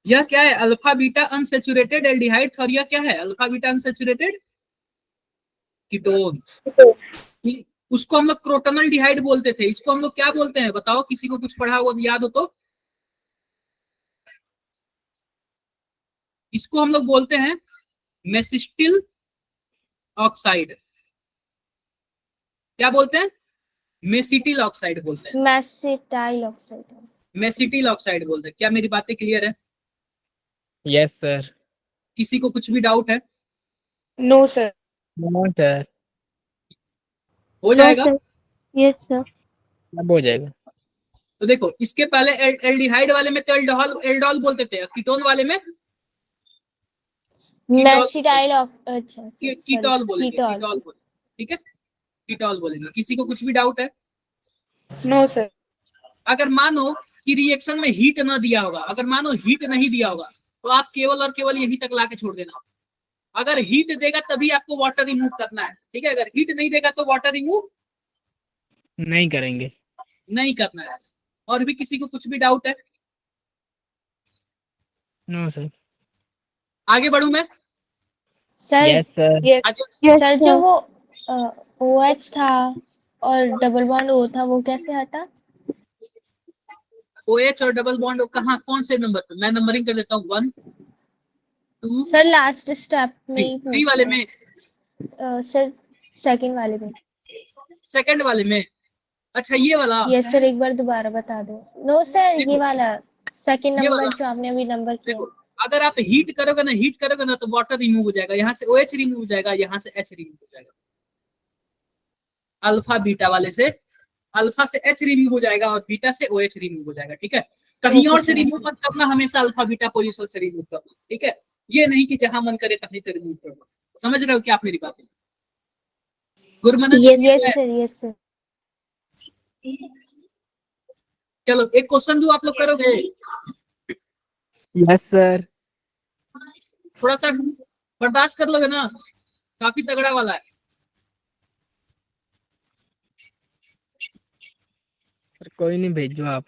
यह क्या है? Alpha beta unsaturated aldehyde. और यह क्या है? Alpha beta unsaturated ketone. उसको हम लोग क्रोटोनल डिहाइड बोलते थे। इसको हम लोग क्या बोलते हैं बताओ? किसी को कुछ पढ़ा हुआ याद हो तो? इसको हम लोग बोलते हैं मेसिटिल ऑक्साइड। क्या बोलते हैं? मेसिटिल ऑक्साइड बोलते हैं। Mesityl oxide. मेसिटिल ऑक्साइड बोलते हैं। क्या मेरी बातें क्लियर है? Yes sir. किसी को कुछ भी डाउट है? No sir. No sir. हो नो जाएगा। सर। Yes sir. अब हो जाएगा। तो देखो इसके पहले एल्डिहाइड वाले में तो एल्डोहल एल्डोल बोलते थे, कीटोन वाले में मेसिटाइल अच्छा कीटोल बोलेंगे, कीटोल। कीटोल बोलेंगे, ठीक है, कीटोल बोलेंगे। किसी को कुछ भी डाउट है? No, sir. अगर मानो कि रिएक्शन में हीट ना दिया होगा, अगर मानो हीट नहीं दिया होगा तो आप केवल और केवल यहीं तक लाके छोड़ देना। अगर हीट देगा तभी आपको वाटर रिमूव करना है, ठीक है। अगर हीट नहीं देगा तो वाटर रिमूव नहीं करेंगे। नहीं करना है। और भी किसी को कुछ भी डाउट है? No sir. आगे बढ़ू मैं? Sir yes sir. Yes. अच्छा, सर जो वो OH था और डबल बॉन्ड O था वो कैसे हटा? OH और डबल बॉन्ड कहाँ, कौन से नंबर पे? मैं नंबरिंग कर देता हूँ 1 2 सर लास्ट स्टेप में ही 3 वाले में, सर सेकंड वाले में। सेकंड वाले में। अच्छा ये वाला, यस सर, एक बार दोबारा बता दो। नो सर देखो, ये वाला सेकंड ये नंबर वाला। जो आपने अभी नंबर किया। देखो अगर आप हीट करोगे ना तो वाटर रिमूव हो जाएगा, यहाँ से OH रिमूव हो जाएगा, यहाँ से H रिमूव हो जाएगा। अल्फा बीटा वाले से अल्फा से H रिमूव हो जाएगा और बीटा से OH रिमूव हो जाएगा, ठीक है। कहीं और से रिमूव मत करना, हमेशा अल्फा बीटा पोजीशन से रिमूव करना, ठीक है। ये नहीं कि जहां मन करे कहीं से रिमूव करना। समझ रहे हो क्या आप मेरी बात? गुरमनन यस सर, यस सर। चलो एक क्वेश्चन दूं, आप लोग करोगे? Yes sir. थोड़ा सा बर्दाश्त कर लोगे ना, काफी तगड़ा वाला है। सर कोई नहीं, भेजो आप।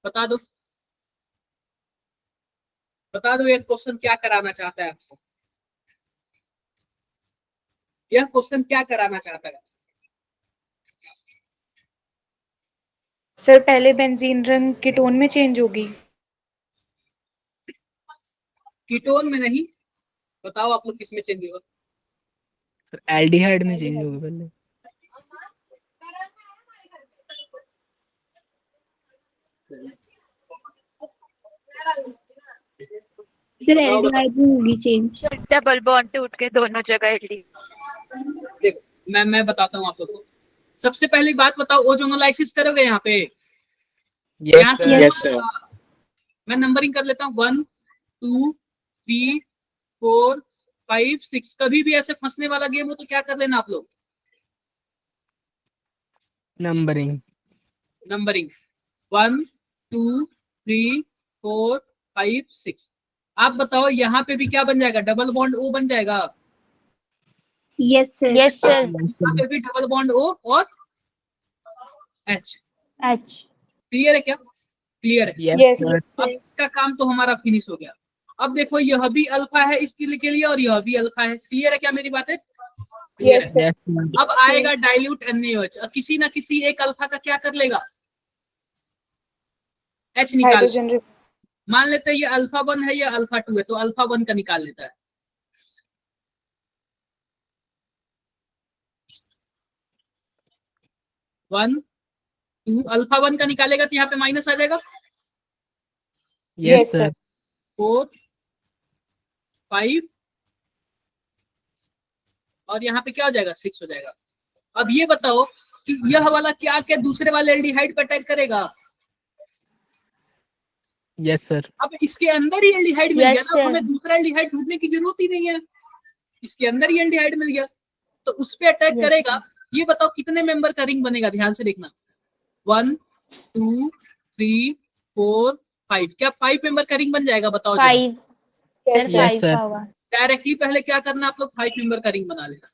बता दो, बता दो, ये क्वेश्चन क्या कराना चाहता है आपसे? यह क्वेश्चन क्या कराना चाहता है आपसे? सर पहले बेंजीन रंग कीटोन में चेंज होगी। कीटोन में नहीं, बताओ आप लोग किस में चेंज होगा? सर एल्डिहाइड में चेंज होगा पहले। सर एल्डिहाइड में होगी चेंज। डबल बॉन्ड टूट के दोनों जगह एल्डी। देखो मैं बताता हूँ आप लोग को। सबसे पहली बात बताओ, ओजोनोलाइसिस करोगे यहाँ पे? यहाँ से Yes, sir. मैं नंबरिंग कर लेता हूँ 1 2 3 4 5 6। कभी भी ऐसे फंसने वाला गेम हो तो क्या कर लेना आप लोग? नंबरिंग। नंबरिंग 1 2 3 4 5 6। आप बताओ यहाँ पे भी क्या बन जाएगा? डबल बॉन्ड O बन जाएगा। Yes sir. Yes sir. यहाँ पे भी डबल बॉन्ड O और H। क्लियर है क्या? क्लियर है। Yes Yes. सर। अब इसका काम तो हमारा फिनिश हो गया। अब देखो यह भी अल्फा है इसके लिए और यह भी अल्फा है। क्लियर है क्या मेरी बातें? क्लियर Yes, है। Yes sir. अब आएगा डाइल्यूट NaOH और किसी ना किसी एक अल्फा का क्या कर लेगा? H निकाल। हाइड्रोजन। मान लेते हैं ये अल्फा 1 है, ये अल्फा 2 है, तो अल्फा 1 का निकाल लेता है। वन टू अल्फा 1 का निकालेगा तो यहाँ पे माइनस आ जाएगा। Yes sir. 4 5 और यहाँ पे क्या हो जाएगा? 6 हो जाएगा। अब ये बताओ कि यह वाला क्या क्या दूसरे वाले एल्डिहाइड पे अटैक करेगा? Yes sir. अब इसके अंदर ही एल्डिहाइड मिल Yes, गया ना, sir. हमें दूसरा एल्डिहाइड ढूंढने की जरूरत ही नहीं है, इसके अंदर ही एल्डिहाइड मिल गया तो उस पे अटैक Yes, करेगा। ये बताओ कितने मेंबर का रिंग बनेगा? ध्यान से देखना। 1 2 3 4 5। क्या 5 मेंबर का रिंग बन जाएगा? बताओ। 5 सर, Yes, 5 sir. का होगा। डायरेक्टली पहले क्या करना आप लोग? 5 मेंबर का रिंग बना लेना।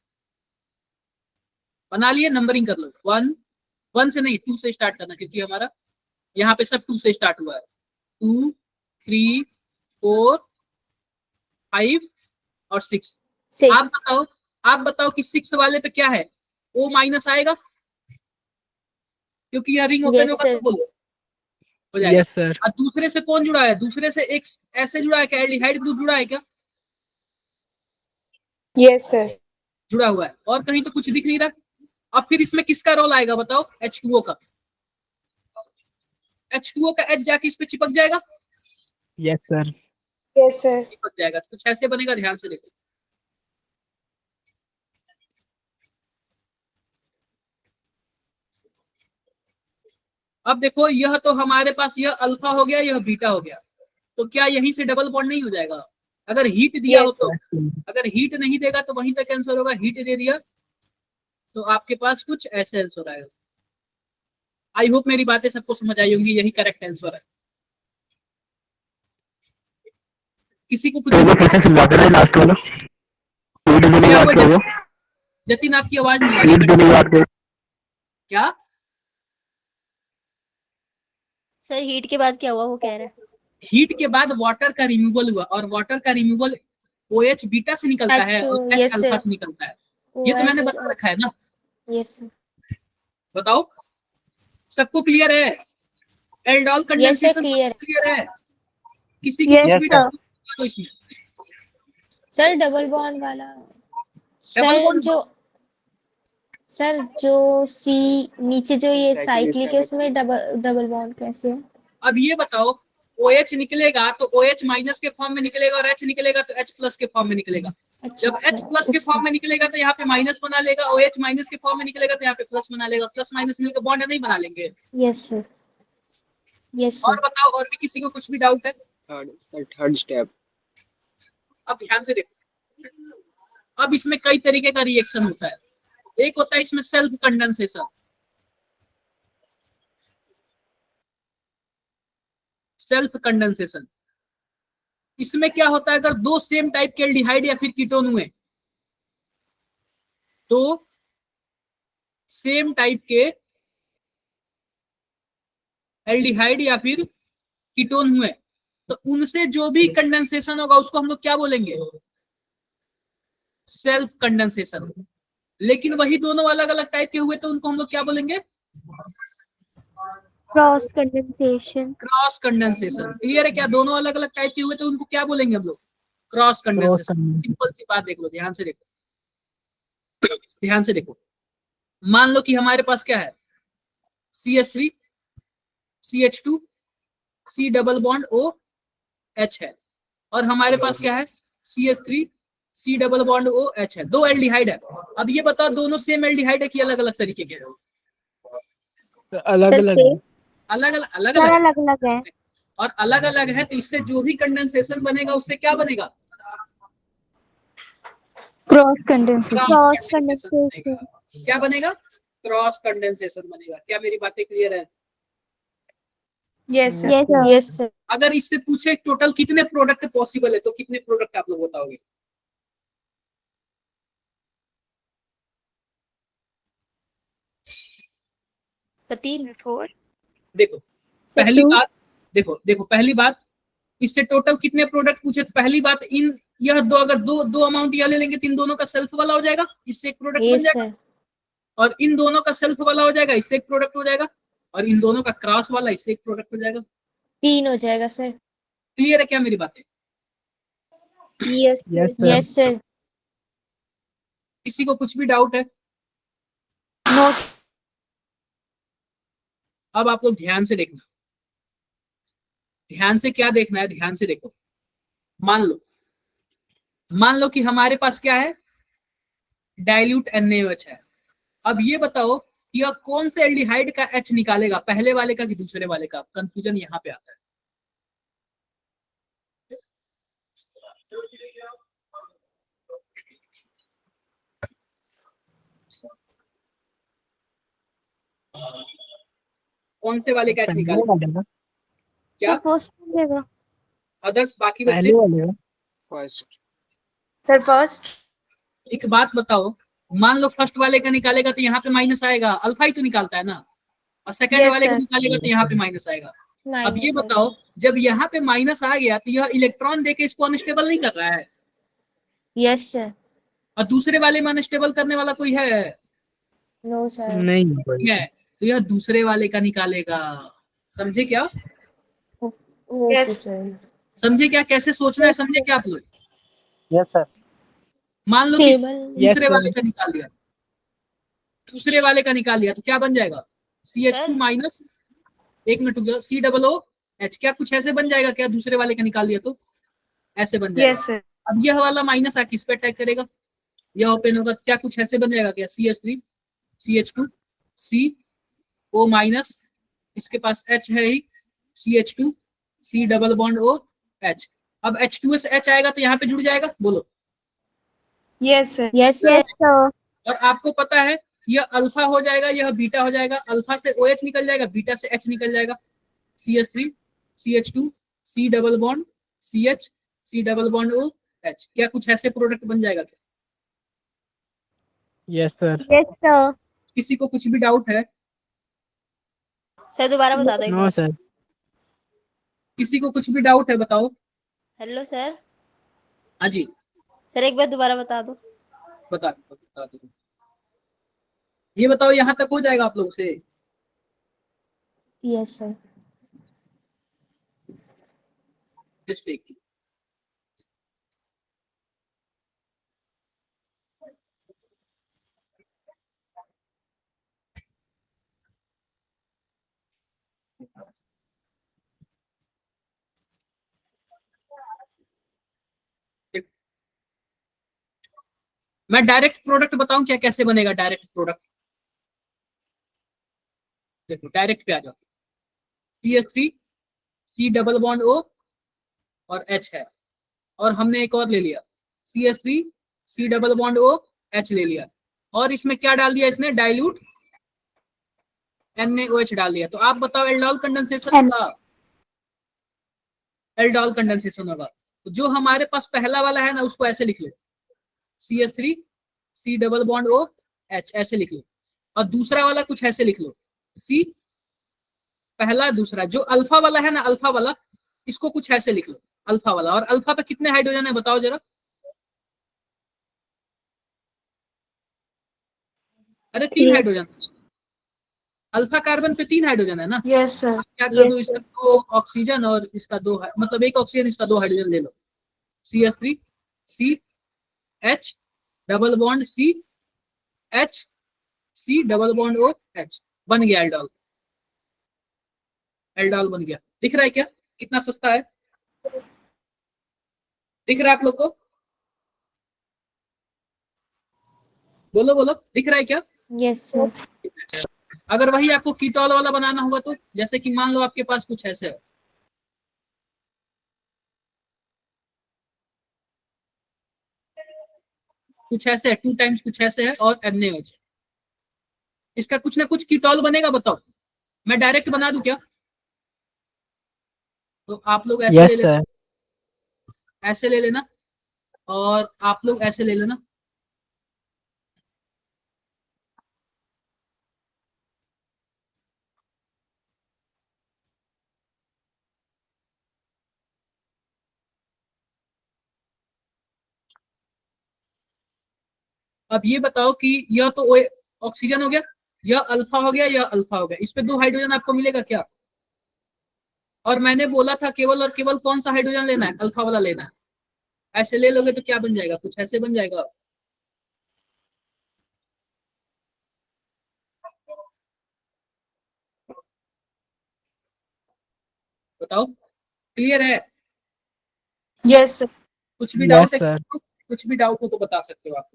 बना लिए? नंबरिंग कर लो। 1 से नहीं 2 से स्टार्ट करना, क्योंकि हमारा यहाँ पे सब 2 से स्टार्ट हुआ है। 2 3 4 5 और 6। 6 आप बताओ कि 6 वाले पे क्या है? O माइनस आएगा क्योंकि यह रिंग ओपन Yes, होगा sir. तो बोलो हो जाएगा। Yes sir. और दूसरे से कौन जुड़ा है? दूसरे से एक ऐसे जुड़ा है क्या? एल्डिहाइड ग्रुप जुड़ा है क्या? Yes, sir. जुड़ा हुआ है और कहीं तो कुछ दिख नहीं रहा। अब फिर इसमें किसका रोल आएगा बताओ? H2O का। H2O का H जाके इस पे चिपक जाएगा, यस सर। Yes sir. चिपक जाएगा। कुछ ऐसे बनेगा, ध्यान से देखो। अब देखो, यह तो हमारे पास यह अल्फा हो गया, यह बीटा हो गया, तो क्या यहीं से डबल बॉन्ड नहीं हो जाएगा? अगर हीट दिया हो तो, अगर हीट नहीं देगा तो वहीं तक आंसर होगा, हीट दे दिया तो आपके पास कुछ ऐसे आंसर आएगा। आई होप मेरी बातें सबको समझ आई होंगी, यही करेक्ट आंसर है। किसी को कुछ लास्ट वाला क्या हुआ? जतिन आपकी आवाज नहीं आ रही। क्या सर हीट के बाद क्या हुआ वो कह रहे हैं? हीट के बाद वाटर का रिमूवल हुआ, और वाटर का रिमूवल OH बीटा से निकलता है और H yes, अल्फा sir. से निकलता है। ये तो मैंने बता रखा है ना। Yes sir. बताओ सबको क्लियर है? Aldol condensation clear. क्लियर है? किसी को Yes, कुछ भी sir. doubt तो इसमें सर डबल बॉन्ड वाला Double bond जो सी नीचे जो ये साइक्लिक है उसमें डबल बॉन्ड कैसे है? अब ये बताओ, OH निकलेगा तो OH माइनस के फॉर्म में निकलेगा और H निकलेगा तो H प्लस के फॉर्म में निकलेगा। जब H प्लस के फॉर्म में निकलेगा तो यहाँ पे माइनस बना लेगा, OH माइनस के फॉर्म में निकलेगा तो यहाँ पे प्लस बना लेगा, प्लस माइनस मिलकर बॉन्ड नहीं बना लेंगे। Yes sir. यस और सर। बताओ, और भी किसी को कुछ भी डाउट है? Third step. अब ध्यान से देखो, अब इसमें कई तरीके का रिएक्शन होता है। एक होता है इसमें सेल्फ कंडेंसेशन। सेल्फ कंडेंसेशन इसमें क्या होता है? अगर दो सेम टाइप के एल्डिहाइड या फिर कीटोन हुए, तो सेम टाइप के एल्डिहाइड या फिर कीटोन हुए तो उनसे जो भी कंडेंसेशन होगा उसको हम लोग क्या बोलेंगे? Self condensation. लेकिन वही दोनों अलग अलग टाइप के हुए तो उनको हम लोग क्या बोलेंगे? Cross condensation. Cross condensation. Clear है क्या? दोनों अलग अलग टाइप के हुए तो उनको क्या बोलेंगे हम लोग? Cross condensation. सिंपल सी बात देख लो, ध्यान से देखो, ध्यान से देखो। मान लो कि हमारे पास क्या है? CH3 CH2 C double bond OH है, और हमारे पास क्या है? CH3 C double bond OH है। दो एल्डिहाइड है। अब ये बताओ, दोनों सेम एल्डिहाइड है कि अलग अलग तरीके के हैं? अलग अलग अलग अलग अलग सर अलग अलग अलग है। और अलग अलग है तो इससे जो भी कंडेंसेशन बनेगा उससे क्या बनेगा? Cross condensation. Cross condensation. क्या बनेगा? क्रॉस कंडेंसेशन बनेगा। क्या मेरी बातें क्लियर है? Yes sir. Yes sir. Yes sir. अगर इससे पूछे टोटल कितने प्रोडक्ट पॉसिबल है तो कितने प्रोडक्ट आप लोग बताओगे? तीन। देखो पहली बात, देखो पहली बात, इससे टोटल कितने प्रोडक्ट पूछे तो पहली बात, इन यह दो, अगर दो अमाउंट यह ले लेंगे तो इन दोनों का सेल्फ वाला हो जाएगा, इससे एक प्रोडक्ट बन यस जाएगा। सर। और इन दोनों का सेल्फ वाला हो जाएगा, इससे एक प्रोडक्ट हो जाएगा। और इन दोनों का क्रॉस वाला, इससे एक प्रोडक्ट हो जाएगा। 3 हो जाएगा सर। क्लियर है क्या मेरी बातें? Yes yes sir. किसी को कुछ भी डाउट है? नो। अब आप लोग ध्यान से देखना। ध्यान से क्या देखना है? ध्यान से देखो। मान लो कि हमारे पास क्या है? डाइल्यूट NaOH है। अब ये बताओ यह कौन से एल्डिहाइड का H निकालेगा, पहले वाले का कि दूसरे वाले का? कंफ्यूजन यहाँ पे आता है। कौन से वाले का H निकालेगा? क्या फर्स्ट मिलेगा। अदर्स बाकी बच्चे? फर्स्ट। Sir first. एक बात बताओ, मान लो फर्स्ट वाले का निकालेगा तो यहाँ पे माइनस आएगा, अल्फा ही तो निकालता है ना। और सेकंड Yes, वाले का sir. निकालेगा तो यहाँ पे माइनस आएगा। अब ये माइनस बताओ, जब यहाँ पे माइनस आ गया तो यह इलेक्ट्रॉन देके इसको अनस्टेबल नहीं कर रहा है, यस सर। और दूसरे वाले में अनस्टेबल करने वाला कोई है? No sir. नहीं है, तो यह दूसरे वाले का निकालेगा। समझे क्या? Okay Yes. सर। समझे क्या? कैसे सोचना है समझे क्या आप लोग? Yes sir. मान लो कि स्टेबल। Yes, दूसरे sir. वाले का निकाल लिया, दूसरे वाले का निकाल लिया तो क्या बन जाएगा? CH2 सर माइनस, एक मिनट रुक जाओ, COOH, क्या कुछ ऐसे बन जाएगा क्या? दूसरे वाले का निकाल लिया तो ऐसे बन जाएगा। Yes sir. अब यह वाला माइनस आके इस पे अटैक करेगा, यह ओपन होगा, क्या कुछ ऐसे बन जाएगा क्या? CH3 CH2 CO माइनस, इसके पास H है ही, CH2 C double bond OH। अब H2 से H आएगा तो यहाँ पे जुड़ जाएगा, बोलो। Yes sir. Yes Yes, sir. sir. और आपको पता है यह अल्फा हो जाएगा, यह बीटा हो जाएगा, अल्फा से OH निकल जाएगा, बीटा से H निकल जाएगा, CH3 CH2 C double bond CH C double bond OH। क्या कुछ ऐसे प्रोडक्ट बन जाएगा क्या? Yes, sir. Yes, sir. किसी को कुछ भी डाउट है? सर दोबारा बता दो एक No, बार। sir. किसी को कुछ भी डाउट है बताओ। हेलो सर, हाँ जी, सर एक बार दोबारा बता दो। बता दो। ये बताओ यहाँ तक हो जाएगा आप लोगों से? Yes sir. जस्ट एक, मैं डायरेक्ट प्रोडक्ट बताऊं क्या कैसे बनेगा डायरेक्ट प्रोडक्ट? देखो डायरेक्ट पे आ जाओ, CH3 C double bond O और H है, और हमने एक और ले लिया CH3 C double bond OH ले लिया, और इसमें क्या डाल दिया इसने? डाइल्यूट NaOH डाल दिया। तो आप बताओ एल्डोल कंडेंसेशन होगा, एल्डोल कंडेंसेशन होगा। तो जो हमारे पास पहला वाला है ना उसको ऐसे लिख लो, CH3 C double bond OH ऐसे लिख लो, और दूसरा वाला कुछ ऐसे लिख लो, C पहला दूसरा, जो अल्फा वाला है ना, अल्फा वाला इसको कुछ ऐसे लिख लो, अल्फा वाला। और अल्फा पे कितने हाइड्रोजन है बताओ जरा? अरे 3 हाइड्रोजन, अल्फा कार्बन पे 3 हाइड्रोजन है ना। Yes sir. क्या कर दो, इसका 2 ऑक्सीजन और इसका 2, मतलब एक ऑक्सीजन इसका 2 हाइड्रोजन ले लो, CH3 C H double bond C H C double bond OH, बन गया एल्डोल। एल्डोल बन गया। दिख रहा है क्या कितना सस्ता है? दिख रहा है आप लोग को? बोलो बोलो, दिख रहा है क्या? Yes sir. अगर वही आपको कीटोल वाला बनाना होगा तो, जैसे कि मान लो आपके पास कुछ ऐसे है, कुछ ऐसे है, 2 टाइम्स कुछ ऐसे है और NaOH, इसका कुछ ना कुछ कीटोल बनेगा, बताओ। मैं डायरेक्ट बना दूं क्या? तो आप लोग ऐसे Yes, ले लेना, sir. ऐसे ले लेना, और आप लोग ऐसे ले लेना। अब ये बताओ कि यह तो ऑक्सीजन हो गया, यह अल्फा हो गया, यह अल्फा हो गया, इस पे 2 हाइड्रोजन आपको मिलेगा क्या? और मैंने बोला था केवल और केवल कौन सा हाइड्रोजन लेना है? अल्फा वाला लेना है। ऐसे ले लोगे तो क्या बन जाएगा? कुछ ऐसे बन जाएगा। बताओ, क्लियर है? Yes sir. कुछ भी डाउट Yes, है? sir. कुछ भी डाउट हो तो बता सकते हो आप।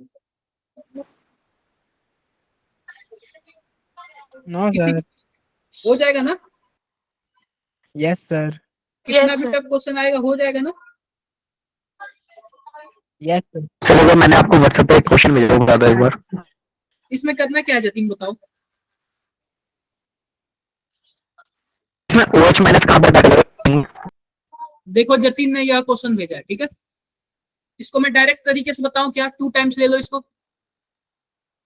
No, किसी sir. हो जाएगा ना? Yes, sir. कितना भी टफ क्वेश्चन आएगा हो जाएगा ना? Yes, sir. चलो मैंने आपको व्हाट्सएप पे एक क्वेश्चन भेजा, बता दो एक बार। इसमें करना क्या है जतीन बताओ? इसमें OH माइनस कहाँ पर डालेगा? देखो जतीन ने यह क्वेश्चन भेजा है, ठीक है, इसको मैं डायरेक्ट तरीके से बताऊं क्या? 2 टाइम्स ले लो इसको,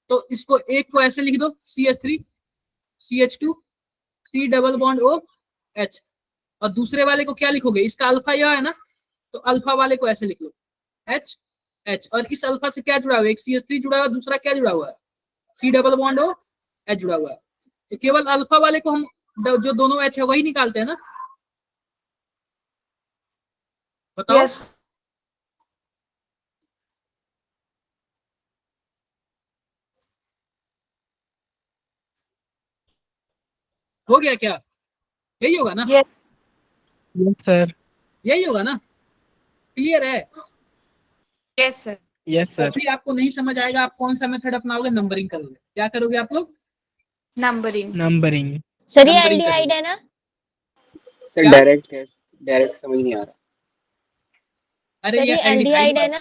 तो इसको एक को ऐसे लिख दो, CH3 CH2 C double bond OH, और दूसरे वाले को क्या लिखोगे? इसका अल्फा यह है ना, तो अल्फा वाले को ऐसे लिख लो H H, और इस अल्फा से क्या जुड़ा हुआ है? एक CH3 जुड़ा हुआ है, दूसरा क्या जुड़ा हुआ है? C डबल बॉन्ड OH जुड़ा हुआ है। तो केवल अल्फा वाले को हम जो दोनों H है वही निकालते हैं ना, बताओ। यस हो गया क्या? यही होगा ना? Yes. Yes, sir. यही होगा ना? क्लियर है? Yes, sir. Yes, sir. तभी आपको नहीं समझ आएगा, आप कौन सा मेथड अपनाओगे? नंबरिंग करोगे। क्या करोगे आप लोग? Numbering. Numbering. सर ये नंबरिंग एल्डिहाइड करोगे। है ना? सर क्या? डायरेक्ट है, डायरेक्ट समझ नहीं आ रहा। अरे सर ये ये एल्डिहाइड एल्डिहाइड है ना?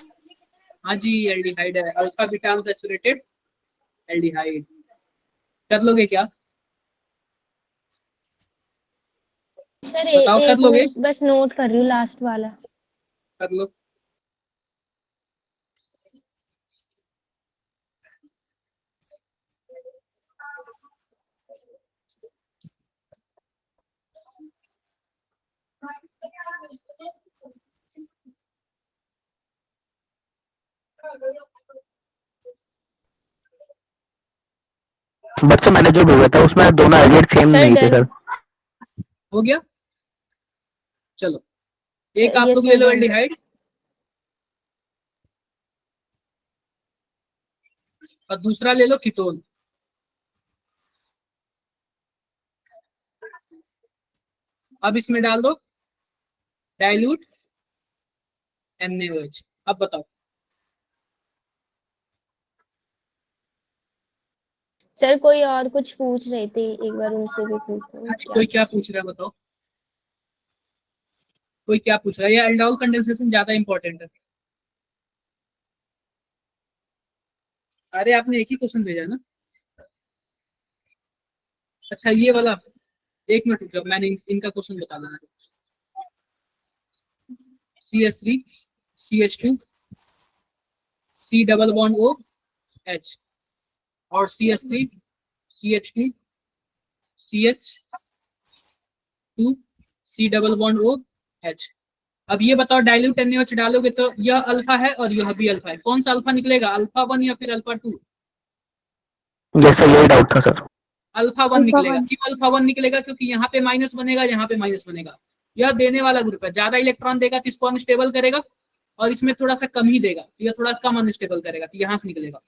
हाँ जी, एल्डिहाइड है, अल्फा बीटा अनसैचुरेटेड एल्डिहाइड। कर लोगे क्या? सर बताओ, कर एक लोगे? मिनट बस नोट कर रही हूँ लास्ट वाला। कर लो। बट सर मैंने जो भेजा था उसमें दोनों एलियट सेम सर नहीं थे डन। सर। हो गया? चलो, एक आप यस लोग ले सर लो डन। एल्डिहाइड और दूसरा ले लो कीटोन। अब इसमें डाल दो डाइल्यूट NaOH। अब बताओ। सर कोई और कुछ पूछ रहे थे, एक बार उनसे भी पूछो क्या कोई क्या पूछ पूछ रहा है बताओ? कोई क्या पूछ रहा है? ये एल्डोल कंडेंसेशन ज्यादा इंपॉर्टेंट है। अरे आपने एक ही क्वेश्चन भेजा ना? अच्छा ये वाला, एक मिनट रुक जाओ, मैंने इनका क्वेश्चन बता देना। CH3 CH2 C double bond O H और CH3 CH2 CH2 C double bond O H। अब ये बताओ, डाइल्यूट NaOH डालोगे तो यह अल्फा है और यह भी अल्फा है, कौन सा अल्फा निकलेगा? अल्फा 1 या फिर अल्फा 2? जैसा यही डाउट था सर। अल्फा 1 निकलेगा। क्यों अल्फा 1 निकलेगा? क्योंकि यहाँ पे माइनस बनेगा, यहाँ पे माइनस बनेगा। यह देने वाला ग्रुप है, ज्यादा इलेक्ट्रॉन देगा तो इसको अनस्टेबल करेगा, और इसमें थोड़ा सा कम ही देगा तो यह थोड़ा कम अनस्टेबल करेगा, तो यहाँ से निकलेगा,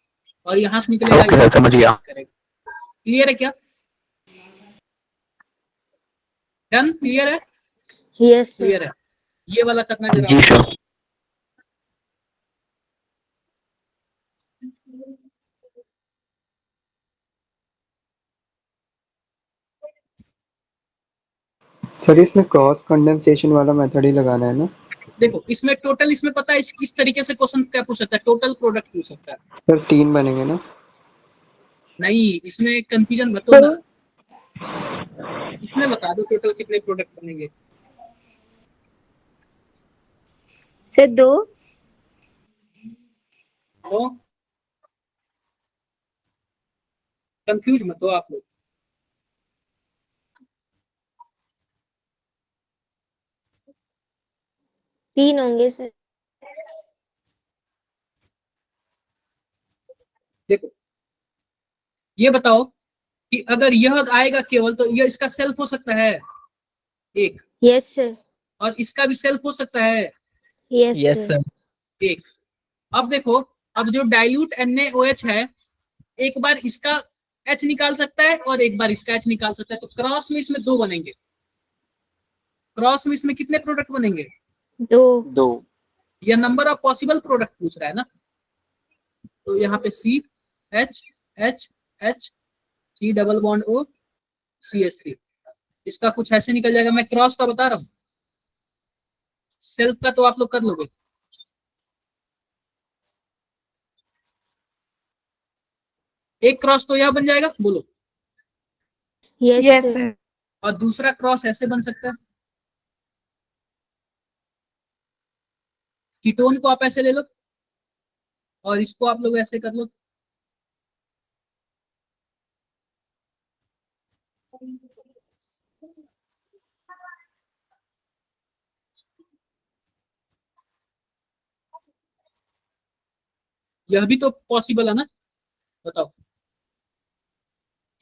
और यहाँ से निकलेगा ओके सर, समझ गया। करेगा। क्लियर है क्या? डन? क्लियर है? Yes sir. क्लियर है। ये वाला करना जरा। जी सर। सर इसमें क्रॉस कंडेंसेशन वाला मेथड ही लगाना है ना? देखो इसमें टोटल, इसमें पता है इस तरीके से क्वेश्चन क्या पूछ सकता है? टोटल प्रोडक्ट पूछ सकता है। सर 3 बनेंगे ना? नहीं, इसमें कंफ्यूजन मत होना, इसमें बता दो टोटल कितने प्रोडक्ट बनेंगे। सर 2। तो कंफ्यूज मत हो आप लोग। तीन होंगे सर। देखो ये बताओ कि अगर यह आएगा केवल, तो यह इसका सेल्फ हो सकता है एक, यस सर। और इसका भी सेल्फ हो सकता है यस Yes, सर। sir. एक। अब देखो, अब जो डाइल्यूट NaOH है, एक बार इसका H निकाल सकता है और एक बार इसका H निकाल सकता है, तो क्रॉस में इसमें 2 बनेंगे। क्रॉस में इसमें कितने प्रोडक्ट बनेंगे? 2। यह नंबर ऑफ पॉसिबल प्रोडक्ट पूछ रहा है ना, तो यहाँ पे CH C double bond O CH3, इसका कुछ ऐसे निकल जाएगा। मैं क्रॉस का बता रहा हूँ, सेल्फ का तो आप लोग कर लोगे। एक क्रॉस तो यह बन जाएगा, बोलो। Yes Yes, sir. sir. और दूसरा क्रॉस ऐसे बन सकता है, कीटोन को आप ऐसे ले लो और इसको आप लोग ऐसे कर लो। यह भी तो पॉसिबल है ना? बताओ,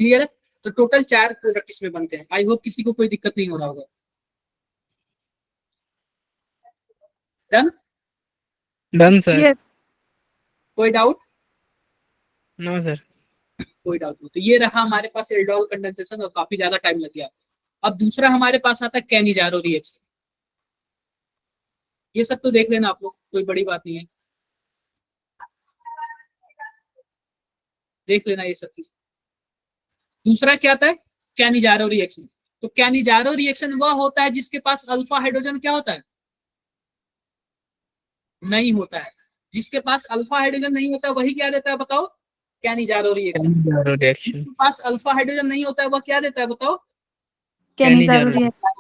क्लियर है? तो टोटल 4 प्रोडक्ट इसमें बनते हैं। आई होप किसी को कोई दिक्कत नहीं हो रहा होगा। डन? Done, sir. Yes. कोई डाउट? No, sir. कोई डाउट नहीं। तो ये रहा हमारे पास एल्डोल कंडेंसेशन और काफी ज्यादा टाइम लग गया। अब दूसरा हमारे पास आता है कैनिजारो रिएक्शन। ये सब तो देख लेना आप लोग, कोई बड़ी बात नहीं है, देख लेना ये सब चीज। दूसरा क्या आता है, कैनिजारो रिएक्शन। तो कैनिजारो रिएक्शन वह होता है जिसके पास अल्फा हाइड्रोजन क्या होता है, नहीं होता है। जिसके पास अल्फा हाइड्रोजन नहीं होता वही क्या देता है बताओ, कैनिजारो रिएक्शन। रिएक्शन। जिसके पास अल्फा हाइड्रोजन नहीं होता है वह क्या देता है बताओ, कैनिजारो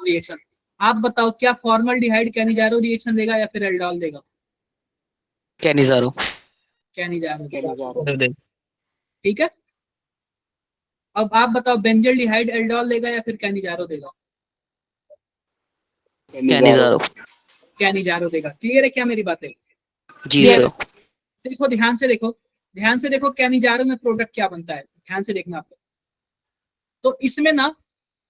रिएक्शन। आप बताओ क्या फॉर्मल्डिहाइड कैनिजारो रिएक्शन देगा या फिर एल्डोल देगा? कैनिजारो। कैनिजारो। ठीक है, अब आप बताओ बेंजल्डिहाइड एल्डोल देगा या फिर कैनिजारो देगा? कैनिजारो। कैनिजारो देगा। क्लियर है क्या मेरी बातें? जी सर। देखो ध्यान से देखो, ध्यान से देखो, कैनिजारो में प्रोडक्ट क्या बनता है, ध्यान से देखना आप। तो इसमें ना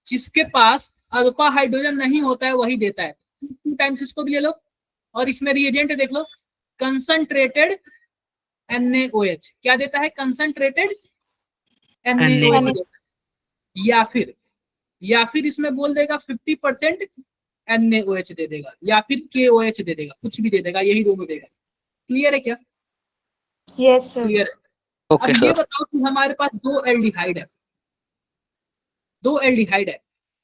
जिसके पास अल्फा हाइड्रोजन नहीं होता है वही देता है। 2 टाइम्स इसको भी ले लो, और इसमें रिएजेंट देख लो, कंसंट्रेटेड NaOH क्या देता है, कंसंट्रेटेड NaOH देता है। या फिर इसमें बोल देगा 50% NaOH दे देगा, या फिर KOH दे देगा, कुछ भी दे देगा, यही दोनों देगा। क्लियर है क्या? Yes sir. क्लियर है। ओके अब ये सर। बताओ कि हमारे पास 2 एल्डिहाइड है, 2 एल्डिहाइड है,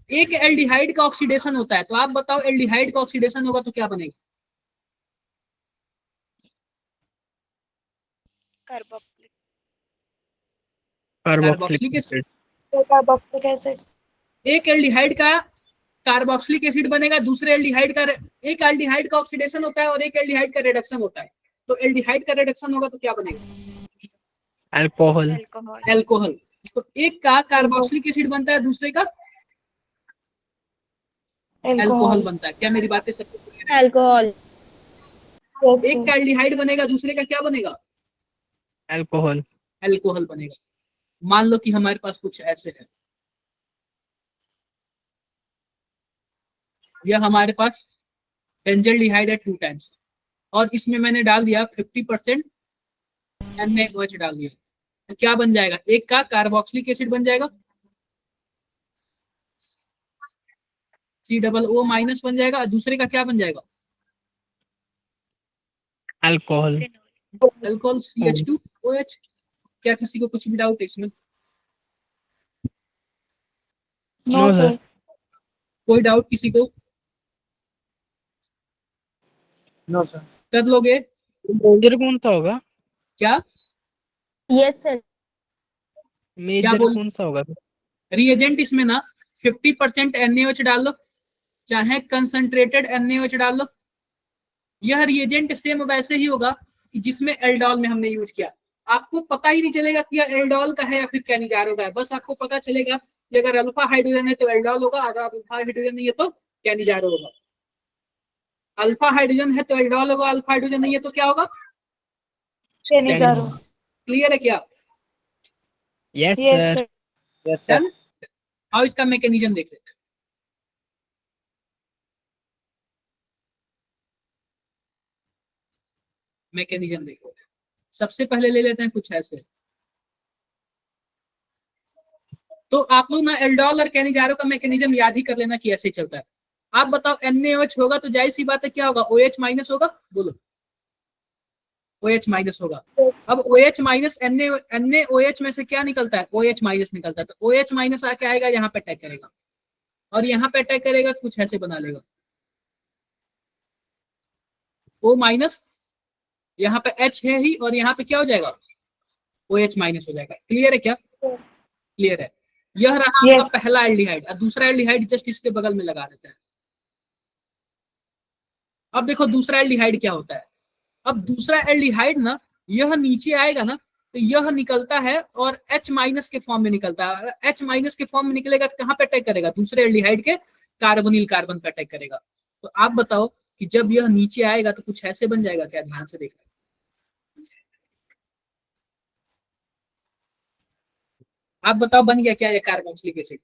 एक एल्डिहाइड का ऑक्सीडेशन होता है। तो आप बताओ एल्डिहाइड का ऑक्सीडेशन होगा तो क्या बनेगा? Carboxylic acid. Carboxylic acid. एक एल्डिहाइड का कार्बोक्सिलिक एसिड बनेगा, दूसरे एल्डिहाइड का, एक एल्डिहाइड का ऑक्सीडेशन होता है और एक एल्डिहाइड का रिडक्शन होता है। तो एल्डिहाइड का रिडक्शन होगा तो क्या बनेगा? अल्कोहल। एल्कोहल। तो एक का कार्बोक्सिलिक एसिड बनता है, दूसरे का एल्कोहल बनता है। क्या मेरी बातें सबको क्लियर है? अल्कोहल। एक का एल्डिहाइड बनेगा, दूसरे का क्या बनेगा? अल्कोहल। एल्कोहल बनेगा। मान लो कि हमारे पास कुछ ऐसे है, यह हमारे पास बेंजल्डिहाइड है 2 टाइम्स, और इसमें मैंने डाल दिया 50% NaOH डाल दिया। तो क्या बन जाएगा, एक का कार्बोक्सिलिक एसिड बन जाएगा, COO- बन जाएगा, और दूसरे का क्या बन जाएगा, अल्कोहल। Alcohol CH2OH। क्या किसी को कुछ भी डाउट है इसमें? No sir. कोई डाउट किसी को? No sir. कर लोगे मेजर कौन सा होगा? क्या? Yes sir. मेजर बोल- कौन सा होगा? रिएजेंट इसमें ना 50% NaOH डाल लो, चाहे कंसंट्रेटेड NaOH डाल लो। यह रिएजेंट सेम वैसे ही होगा कि जिसमें एल्डोल में हमने यूज किया। आपको पता ही नहीं चलेगा कि यह एल्डोल का है या फिर कैनिजारो का है, बस आपको पता चलेगा कि अगर अल्फा हाइड्रोजन है तो एल्डोल होगा, अगर अल्फा हाइड्रोजन नहीं है तो कैनिजारो होगा। अल्फा हाइड्रोजन है तो एल्डोल होगा, अल्फा हाइड्रोजन नहीं है तो क्या होगा, कैनिजारो। क्लियर है क्या? Yes yes sir. Sir. Done. आओ इसका मैकेनिज्म देख लेते हैं। मैकेनिज्म देखो, सबसे पहले ले लेते हैं कुछ ऐसे। तो आप लोग ना एल्डोल और कैनिजारो का मैकेनिज्म याद ही कर लेना कि ऐसे चलता है। आप बताओ NaOH होगा तो जाहिर सी बात है क्या होगा, OH- होगा, बोलो OH- होगा। अब OH- NaOH में से क्या निकलता है, OH- निकलता है। तो OH- आके आएगा यहाँ पे अटैक करेगा, और यहाँ पे अटैक करेगा तो कुछ ऐसे बना लेगा, O-, यहाँ पे H है ही, और यहाँ पे क्या हो जाएगा, OH- हो जाएगा। क्लियर है क्या? क्लियर है। यह रहा आपका पहला एल्डिहाइड, और दूसरा एल्डिहाइड जस्ट इसके बगल में लगा देते हैं। अब देखो दूसरा एल्डिहाइड क्या होता है। अब दूसरा एल्डिहाइड ना, यह नीचे आएगा ना तो यह निकलता है और H- के फॉर्म में निकलता है। H- के फॉर्म में निकलेगा तो कहाँ पे अटैक करेगा, दूसरे एल्डिहाइड के कार्बोनिल कार्बन पे अटैक करेगा। तो आप बताओ कि जब यह नीचे आएगा तो कुछ ऐसे बन जाएगा क्या, ध्यान से देखना। आप बताओ बन गया क्या ये कार्बोक्सिलिक एसिड?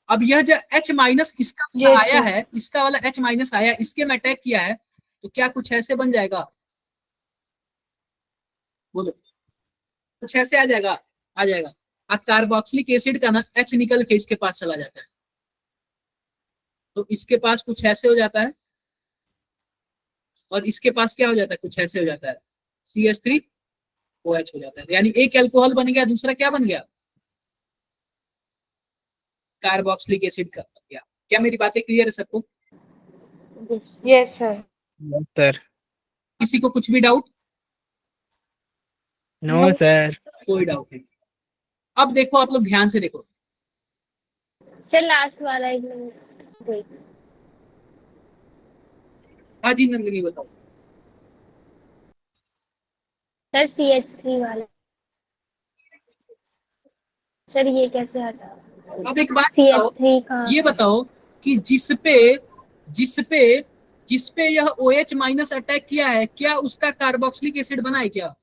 अब यह जो H- इसका वाला आया है, इसका वाला H- आया, इसके में अटैक किया है, तो क्या कुछ ऐसे बन जाएगा, बोलो। कुछ ऐसे आ जाएगा, आ जाएगा। कार्बोक्सिलिक एसिड का ना H निकल के इसके पास चला जाता है, तो इसके पास कुछ ऐसे हो जाता है, और इसके पास क्या हो जाता है, कुछ ऐसे हो जाता है, CH3OH हो जाता है। यानी एक अल्कोहल बन गया, दूसरा क्या बन गया, कार्बोक्सिलिक एसिड का बन गया। क्या मेरी बातें क्लियर है सबको? Yes sir. सर। किसी को कुछ भी डाउट? No sir. कोई डाउट नहीं। अब देखो आप लोग ध्यान से देखो, सर लास्ट वाला एक मिनट wait। हाँ जी नंदिनी बताओ। सर CH3 वाला, सर ये कैसे हटा? अब एक बात बताओ, CH3 का ये बताओ कि जिसपे यह OH माइनस अटैक किया है, क्या उसका कार्बोक्सिलिक एसिड बना है क्या?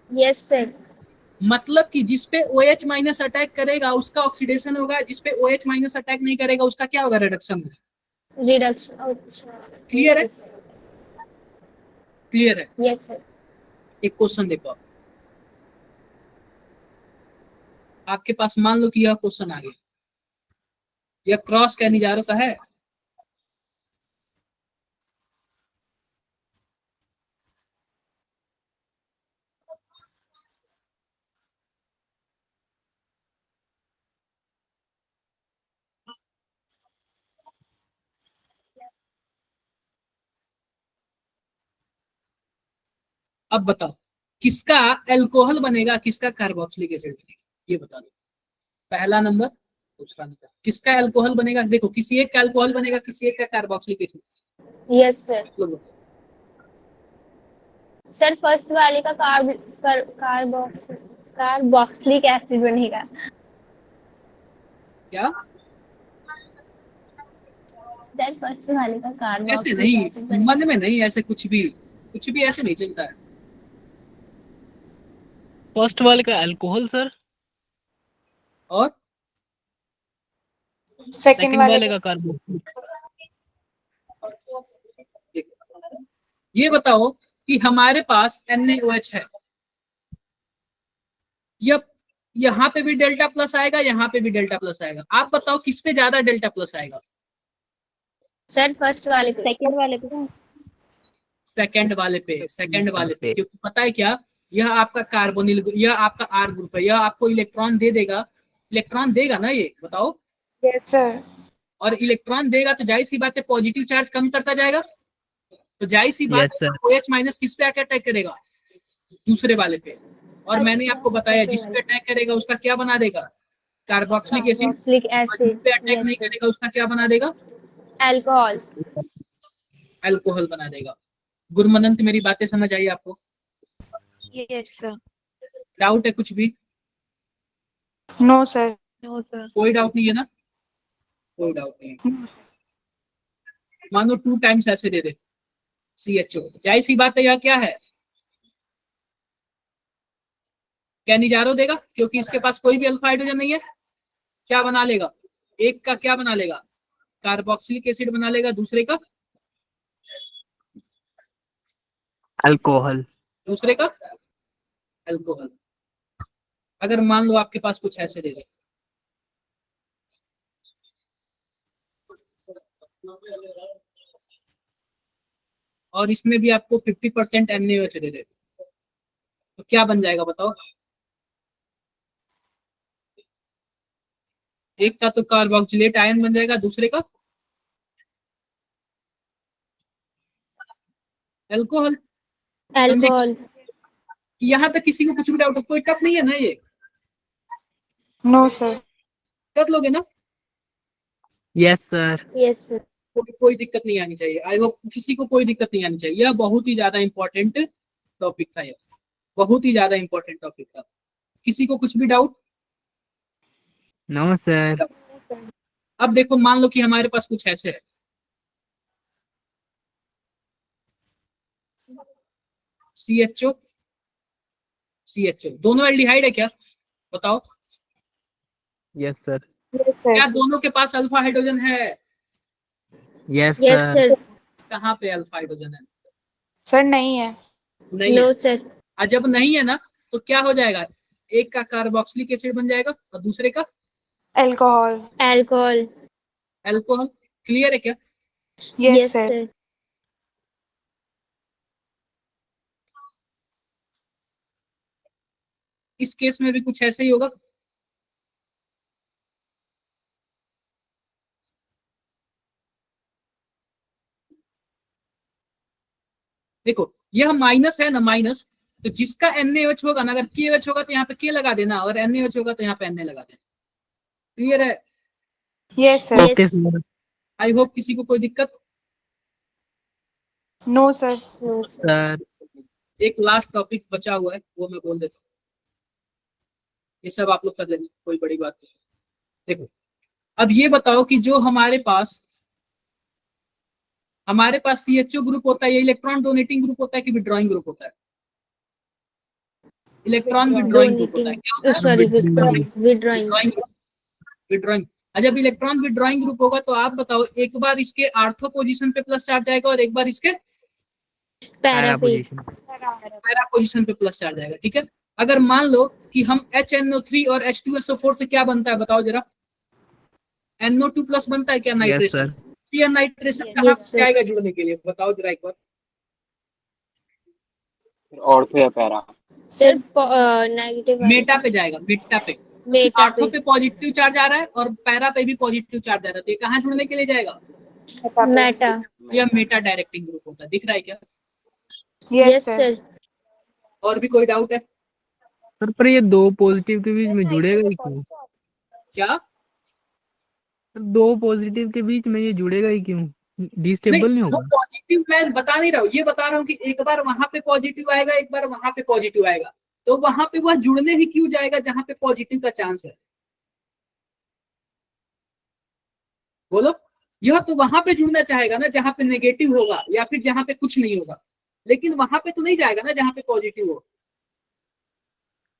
Yes sir. मतलब कि जिसपे OH माइनस अटैक करेगा उसका ऑक्सीडेशन होगा, जिसपे OH माइनस अटैक नहीं करेगा उसका क्या होगा, रिडक्शन होगा। रिडक्शन। अच्छा क्लियर है? क्लियर है? Yes sir. एक क्वेश्चन देखो आप, आपके पास मान लो कि यह क्वेश्चन आ गया, यह क्रॉस कैनिजारो का है। अब बताओ किसका अल्कोहल बनेगा, किसका कार्बोक्सिलिक एसिड बनेगा, ये बता दो। पहला नंबर, दूसरा नंबर, किसका अल्कोहल बनेगा? देखो किसी एक का अल्कोहल बनेगा, किसी एक का carboxylic acid. Yes sir. Sir first वाले का कार्बोक्सिलिक एसिड बनेगा। क्या? सर फर्स्ट वाले का ऐसे कार्बोक्सिलिक नहीं, एसिड बनेगा। मन में नहीं, ऐसे कुछ भी ऐसे नहीं चलता है। फर्स्ट वाले का अल्कोहल सर, और सेकंड वाले का कार्बोक्सिलिक। ये बताओ कि हमारे पास NaOH है, यहाँ पे भी डेल्टा प्लस आएगा, यहाँ पे भी डेल्टा प्लस आएगा। आप बताओ किस पे ज्यादा डेल्टा प्लस आएगा? सर फर्स्ट वाले पे। सेकंड वाले पे। सेकंड वाले पे, क्योंकि पता है क्या, यह आपका कार्बोनिल, यह आपका R ग्रुप है, यह आपको इलेक्ट्रॉन देगा ना, ये बताओ। Yes sir. और इलेक्ट्रॉन देगा तो जाहिर सी बात है पॉजिटिव चार्ज कम करता जाएगा, तो जाहिर सी बात Yes, sir. OH माइनस किस पे आकर अटैक करेगा, दूसरे वाले पे। और मैंने आपको बताया second जिस पे अटैक करेगा उसका क्या बना देगा, कार्बोक्सिलिक एसिड। कार्बोक्सिलिक और जिस एसिड। पे अटैक नहीं करेगा उसका क्या बना देगा, अल्कोहल। अल्कोहल बना देगा। गुरमनंत मेरी बातें समझ आई आपको? Yes sir. डाउट है कुछ भी? No sir. No sir. कोई डाउट नहीं है ना? कोई डाउट नहीं है। मानो 2 टाइम्स ऐसे दे दे CHO, जाहिर सी बात है यह क्या है, कैनिजारो देगा, क्योंकि इसके पास कोई भी अल्फा हाइड्रोजन नहीं है। क्या बना लेगा, एक का क्या बना लेगा, कार्बोक्सिलिक एसिड बना लेगा, दूसरे का अल्कोहल। दूसरे का अल्कोहल। अगर मान लो आपके पास कुछ ऐसे दे दे, और इसमें भी आपको 50% NaOH दे दे, तो क्या बन जाएगा बताओ? एक का तो कार्बोक्सिलेट आयन बन जाएगा, दूसरे का अल्कोहल। अल्कोहल। यहाँ तक किसी को कुछ भी डाउट, कोई टफ नहीं है ना ये? No sir. कर लोगे ना? Yes sir. Yes sir. कोई दिक्कत नहीं आनी चाहिए। आई होप किसी को कोई दिक्कत नहीं आनी चाहिए। यह बहुत ही ज्यादा इंपॉर्टेंट टॉपिक था, यह बहुत ही ज्यादा इंपॉर्टेंट टॉपिक था। किसी को कुछ भी डाउट? No sir. अब देखो मान लो कि हमारे पास कुछ ऐसे है, CHO दोनों एल्डिहाइड है क्या, बताओ? Yes sir. यस क्या सर। दोनों के पास अल्फा हाइड्रोजन है? Yes yes sir. सर। कहाँ पे अल्फा हाइड्रोजन है? सर नहीं है। नहीं नो है। सर। और जब नहीं है ना तो क्या हो जाएगा, एक का कार्बोक्सिलिक एसिड बन जाएगा और दूसरे का अल्कोहल। अल्कोहल। अल्कोहल। क्लियर है क्या? Yes sir. सर। इस केस में भी कुछ ऐसे ही होगा। देखो यह माइनस है ना, माइनस, तो जिसका NaOH होगा ना, अगर KOH होगा तो यहाँ पे K लगा देना, और NaOH होगा तो यहाँ पे Na लगा देना। क्लियर है? Yes sir. Okay sir. I hope किसी को कोई दिक्कत। No sir. सर एक लास्ट टॉपिक बचा हुआ है, वो मैं बोल देता हूँ, ये सब आप लोग कर लेंगे, कोई बड़ी बात नहीं। देखो अब ये बताओ कि जो हमारे पास CHO ग्रुप होता है, ये इलेक्ट्रॉन डोनेटिंग ग्रुप होता है कि विड्रॉइंग ग्रुप होता है? इलेक्ट्रॉन विड्रॉइंग ग्रुप होता है। क्या होता है? Sorry, withdrawing. विड्रॉइंग। विड्रॉइंग। जब इलेक्ट्रॉन विड्रॉइंग ग्रुप होगा तो आप बताओ, एक बार इसके आर्थो पोजीशन पे प्लस चार्ज आएगा और एक बार इसके पैरा पे। पैरा पोजीशन पे प्लस चार्ज आएगा। ठीक है, अगर मान लो कि हम HNO3 और H2SO4 से क्या बनता है बताओ जरा? NO2 प्लस बनता है क्या यस नाइट्रेशन? सर। ये नाइट्रेशन Yes, कहाँ sir. पे आएगा जुड़ने के लिए, बताओ जरा एक बार। ऑर्थो या पैरा? सिर्फ नेगेटिव मेटा पे जाएगा, मेटा पे। मेटा आर्थो पे। पे पॉजिटिव चार्ज आ रहा है और पैरा पे भी पॉजिटिव चार्ज आ रहा है, तो ये कहाँ जुड़ने के लिए जाएगा? मेटा। यह मेटा डायरेक्टिंग ग्रुप होता है। दिख रहा है क्या? Yes sir. और भी कोई डाउट है? सर पर ये दो पॉजिटिव के बीच में जुड़ेगा ही क्यों? क्या? सर दो पॉजिटिव के बीच में ये जुड़ेगा ही क्यों? डिस्टेबल नहीं वो होगा? पॉजिटिव मैं बता नहीं रहा हूँ, ये बता रहा हूँ कि एक बार वहां पे पॉजिटिव आएगा, एक बार वहां पे पॉजिटिव आएगा, तो वहां पे वह जुड़ने ही क्यों जाएगा जहां पे पॉजिटिव का चांस है? बोलो। यह तो वहां पे जुड़ना चाहेगा ना जहां पे नेगेटिव होगा या फिर जहां पे कुछ नहीं होगा, लेकिन वहां पे तो नहीं जाएगा ना जहां पे पॉजिटिव हो।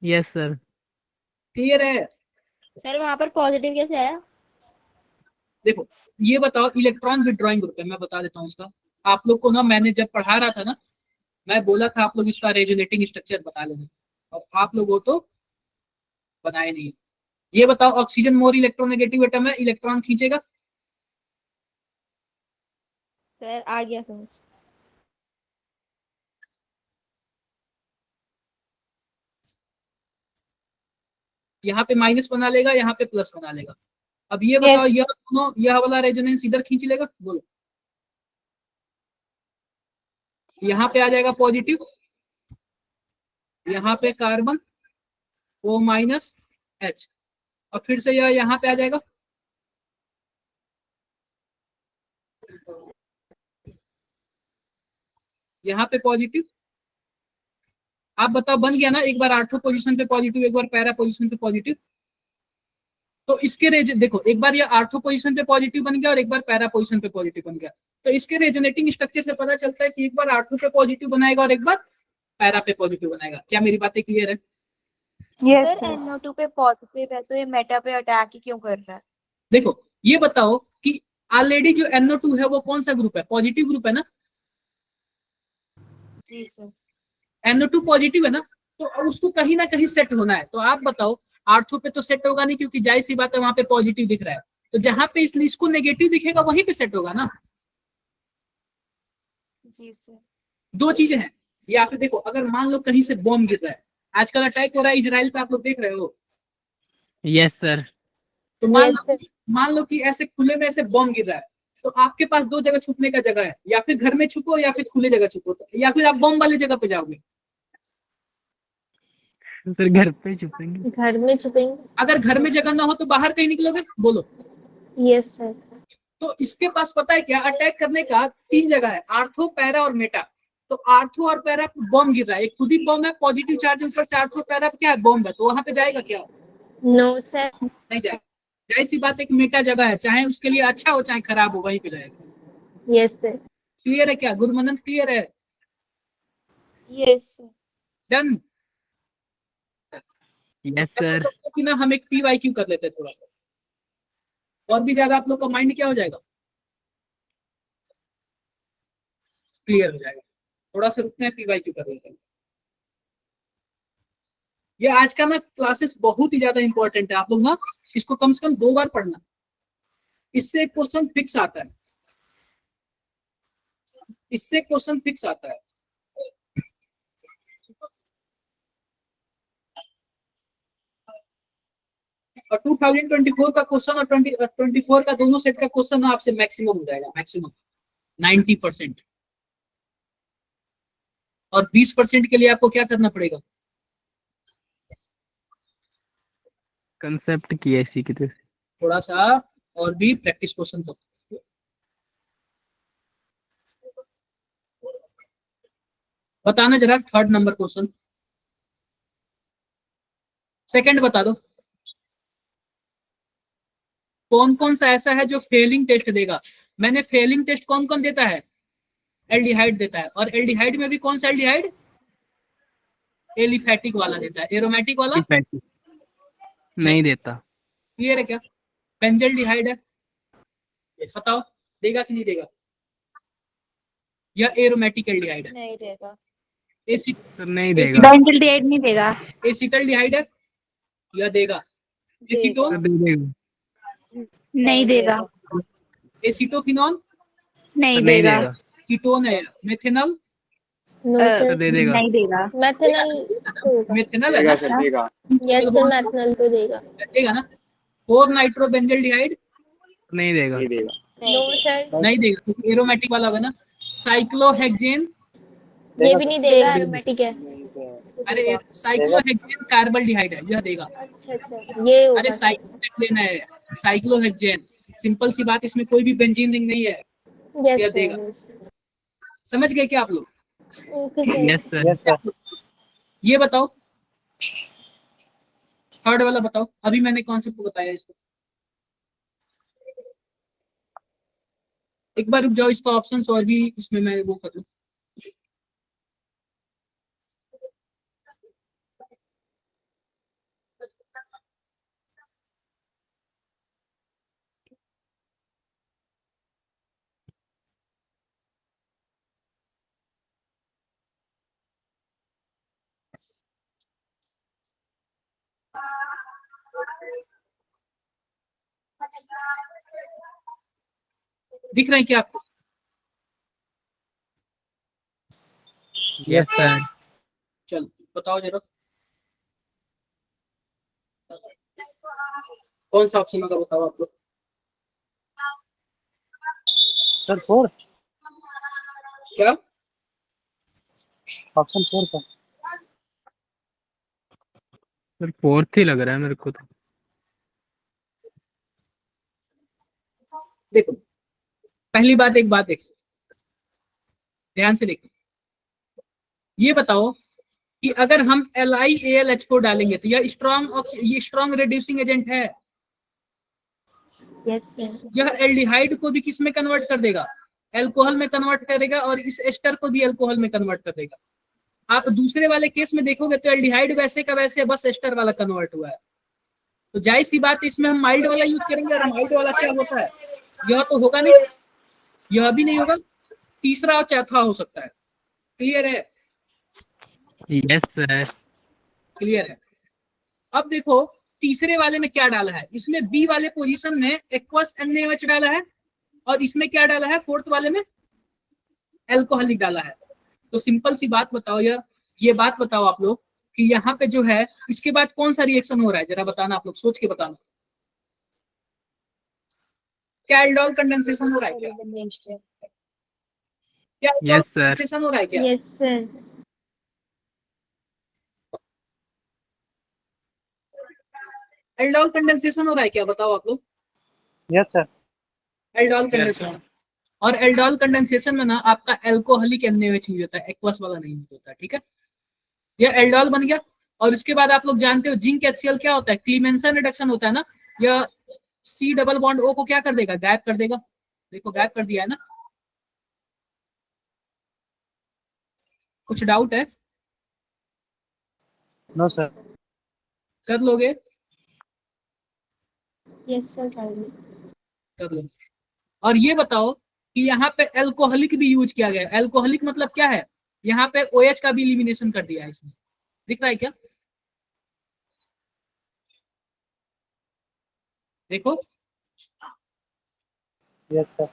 Yes sir. क्लियर है? सर वहां पर पॉजिटिव कैसे आया? देखो ये बताओ, इलेक्ट्रॉन विड्रॉइंग ग्रुप है, मैं बता देता हूँ इसका। आप लोग को ना मैंने जब पढ़ा रहा था ना, मैं बोला था आप लोग इसका रेजोनेटिंग स्ट्रक्चर बता लेना, और आप लोग वो तो बनाए नहीं। ये बताओ, ऑक्सीजन मोर इलेक्ट्रोनेगेटिव एटम है, इलेक्ट्रॉन खींचेगा? सर आ गया समझ। यहाँ पे माइनस बना लेगा, यहाँ पे प्लस बना लेगा। अब ये बताओ, Yes. यह दोनों, यह वाला रेजोनेंस इधर खींच लेगा? बोलो। यहाँ पे आ जाएगा पॉजिटिव, यहाँ पे कार्बन O-H, और फिर से यह यहाँ पे आ जाएगा, यहाँ पे पॉजिटिव। आप बताओ बन गया ना? एक बार आर्थो पोजीशन पे पॉजिटिव, एक बार पैरा पोजीशन पे पॉजिटिव। तो इसके देखो, एक बार ये आर्थो पोजीशन पे पॉजिटिव बन गया और एक बार पैरा पोजीशन पे पॉजिटिव बन गया, तो इसके रेजोनेटिंग स्ट्रक्चर से पता चलता है कि एक बार आर्थो पे पॉजिटिव बनाएगा और एक बार पैरा पे पॉजिटिव बनाएगा। क्या मेरी बातें क्लियर है? Yes sir sir. NO2 पे पॉजिटिव है तो ये मेटा पे अटैक ही क्यों कर रहा है? देखो ये बताओ कि ऑलरेडी जो NO2 है वो कौन सा ग्रुप है? पॉजिटिव ग्रुप है ना? जी सर। NO2 पॉजिटिव है ना, तो अब उसको कहीं ना कहीं सेट होना है। तो आप बताओ, आर्थो पे तो सेट होगा नहीं, क्योंकि जाहिर सी बात है वहां पे पॉजिटिव दिख रहा है, तो जहां पे इसको नेगेटिव दिखेगा वहीं पे सेट होगा ना। जी सर। दो चीजें हैं। या फिर देखो, अगर मान लो कहीं से बॉम्ब गिर रहा है, आजकल अटैक हो रहा है इजराइल पे, आप लोग देख रहे हो, यस सर। तो मान लो कि ऐसे खुले में ऐसे बॉम्ब गिर रहा है, तो आपके पास दो जगह छुपने का जगह है, या फिर घर में छुपो या फिर खुले जगह छुपो, या फिर आप बॉम्ब वाली जगह पे जाओगे? सर घर पे छुपेंगे। घर में छुपेंगे। अगर घर में जगह ना हो तो बाहर कहीं निकलोगे? बोलो। Yes sir. तो इसके पास पता है क्या, अटैक करने का 3 जगह है, आर्थो, पैरा और मेटा। तो आर्थो और पैरा पे बॉम्ब गिर रहा है, एक खुद ही बॉम्ब है, पॉजिटिव चार्ज ऊपर से, आर्थो पैरा पे क्या है, बॉम्ब है, तो वहां पे जाएगा क्या? No sir. नहीं जाएगा। जाहिर सी बात, एक मेटा जगह है, चाहे उसके लिए अच्छा हो चाहे खराब हो, वहीं पे जाएगा। Yes sir. क्लियर है क्या गुरुमनन? क्लियर है? Yes sir. Done. Yes sir. ना हम एक PYQ कर लेते हैं थोड़ा सा, और भी ज्यादा आप लोग का माइंड क्या हो जाएगा, क्लियर हो जाएगा। थोड़ा सा रुकते हैं, PYQ कर लेते हैं। ये आज का ना क्लासेस बहुत ही ज्यादा इंपॉर्टेंट है, आप लोग ना इसको कम से कम 2 बार पढ़ना, इससे एक क्वेश्चन फिक्स आता है, इससे क्वेश्चन फिक्स आता है। और 2024 का क्वेश्चन और 2024 का दोनों सेट का क्वेश्चन आपसे मैक्सिमम हो जाएगा, मैक्सिमम 90%। और 20% के लिए आपको क्या करना पड़ेगा? कंसेप्ट की ऐसी की तरह। थोड़ा सा और भी प्रैक्टिस क्वेश्चन तो बताना जरा, 3rd नंबर क्वेश्चन। सेकंड बता दो, कौन कौन सा ऐसा है जो फेलिंग टेस्ट देगा? मैंने फेलिंग टेस्ट कौन कौन देता है? एल्डिहाइड देता है। और एल्डिहाइड में भी कौन सा एल्डिहाइड? एलिफैटिक वाला देता है, एरोमेटिक वाला नहीं देता। क्लियर है क्या? बेंजल्डिहाइड है, बताओ देगा कि नहीं देगा? या एरोमेटिक एल्डिहाइड है? नहीं देगा। नहीं देगा। बेंजल्डिहाइड नहीं देगा। एसिटल्डिहाइड है या देगा? एसीटोन नहीं देगा। एसीटोफिनॉल नहीं देगा। कीटोन है, मेथेनॉल नो सर, दे देगा। नहीं देगा। मेथनॉल तो होगा। मेथेनॉल है देगा ना? सर, देगा। यस सर, मेथनॉल तो देगा। देगा ना? 4 नाइट्रोबेंजल्डिहाइड नहीं देगा। नहीं देगा। नो सर, नहीं देगा, क्योंकि एरोमेटिक वाला होगा ना। साइक्लोहेक्सेन, ये भी नहीं देगा, एरोमेटिक है। अरे साइक्लोहेक्सेन कार्बल्डिहाइड है, यह देगा। अच्छा अच्छा, ये होगा अरे सर। साइक्लोहेक्सेन है, साइक्लोहेक्सेन, सिंपल सी बात, इसमें कोई भी बेंजीन रिंग नहीं है, यह यस देगा। सर। समझ गए क्या आप लोग? Okay sir. Yes sir. ये बताओ, 3rd वाला बताओ, अभी मैंने कॉन्सेप्ट बताया इसको। एक बार रुक जाओ, इसका ऑप्शंस और भी इसमें मैं वो कर लूं। दिख रहा है क्या आपको? Yes sir. चलो बताओ जरा, कौन सा ऑप्शन होगा बताओ आप लोग। सर 4, क्या? Option 4 sir. सर 4th ही लग रहा है मेरे को तो। देखो, पहली बात, एक बात देखो, ध्यान से देखो, ये बताओ कि अगर हम LiAlH4 डालेंगे तो यह स्ट्रॉन्ग रेड्यूसिंग एजेंट है। Yes sir. यह एल्डिहाइड को भी किस में कन्वर्ट कर देगा? एल्कोहल में कन्वर्ट करेगा, और इस एस्टर को भी एल्कोहल में कन्वर्ट कर देगा। आप दूसरे वाले केस में देखोगे तो एल्डिहाइड वैसे का वैसे, बस एस्टर वाला कन्वर्ट हुआ है। तो जाहिर सी बात है, इसमें हम माइल्ड वाला यूज करेंगे, और माइल्ड वाला क्या होता है? यह तो होगा नहीं, यह भी नहीं होगा, तीसरा और चौथा हो सकता है। क्लियर है? Yes sir. क्लियर है। अब देखो तीसरे वाले में क्या डाला है, इसमें बी वाले पोजीशन में एक्वस NaOH डाला है, और इसमें क्या डाला है 4th वाले में? एल्कोहलिक डाला है। तो सिंपल सी बात बताओ, ये बात बताओ आप लोग कि यहाँ पे जो है, इसके बाद कौन सा रिएक्शन हो रहा है, जरा बताना आप लोग, सोच के बताना। क्या एल्डोल कंडेंसेशन हो रहा है क्या? क्या यस सर। कंडेंसेशन हो रहा है क्या? Yes sir. एल्डोल कंडेंसेशन हो रहा है क्या, बताओ आप लोग। Yes sir. एल्डोल कंडेंसेशन, और एल्डोल कंडेंसेशन में ना आपका एल्कोहलिक NaOH यूज होता है, एक्वस वाला नहीं यूज होता है। ठीक है, यह एल्डोल बन गया। और उसके बाद आप लोग जानते हो जिंक HCl क्या होता है? क्लीमेंसन रिडक्शन होता है ना। यह C डबल बॉन्ड O को क्या कर देगा? गायब कर देगा। देखो गायब कर दिया है ना। कुछ डाउट है? No sir. कर लोगे? यस सर, कर लो। और ये बताओ कि यहाँ पे एल्कोहलिक भी यूज किया गया है। एल्कोहलिक मतलब क्या है? यहाँ पे OH का भी इलिमिनेशन कर दिया है इसने। दिख रहा है क्या? देखो यस सर।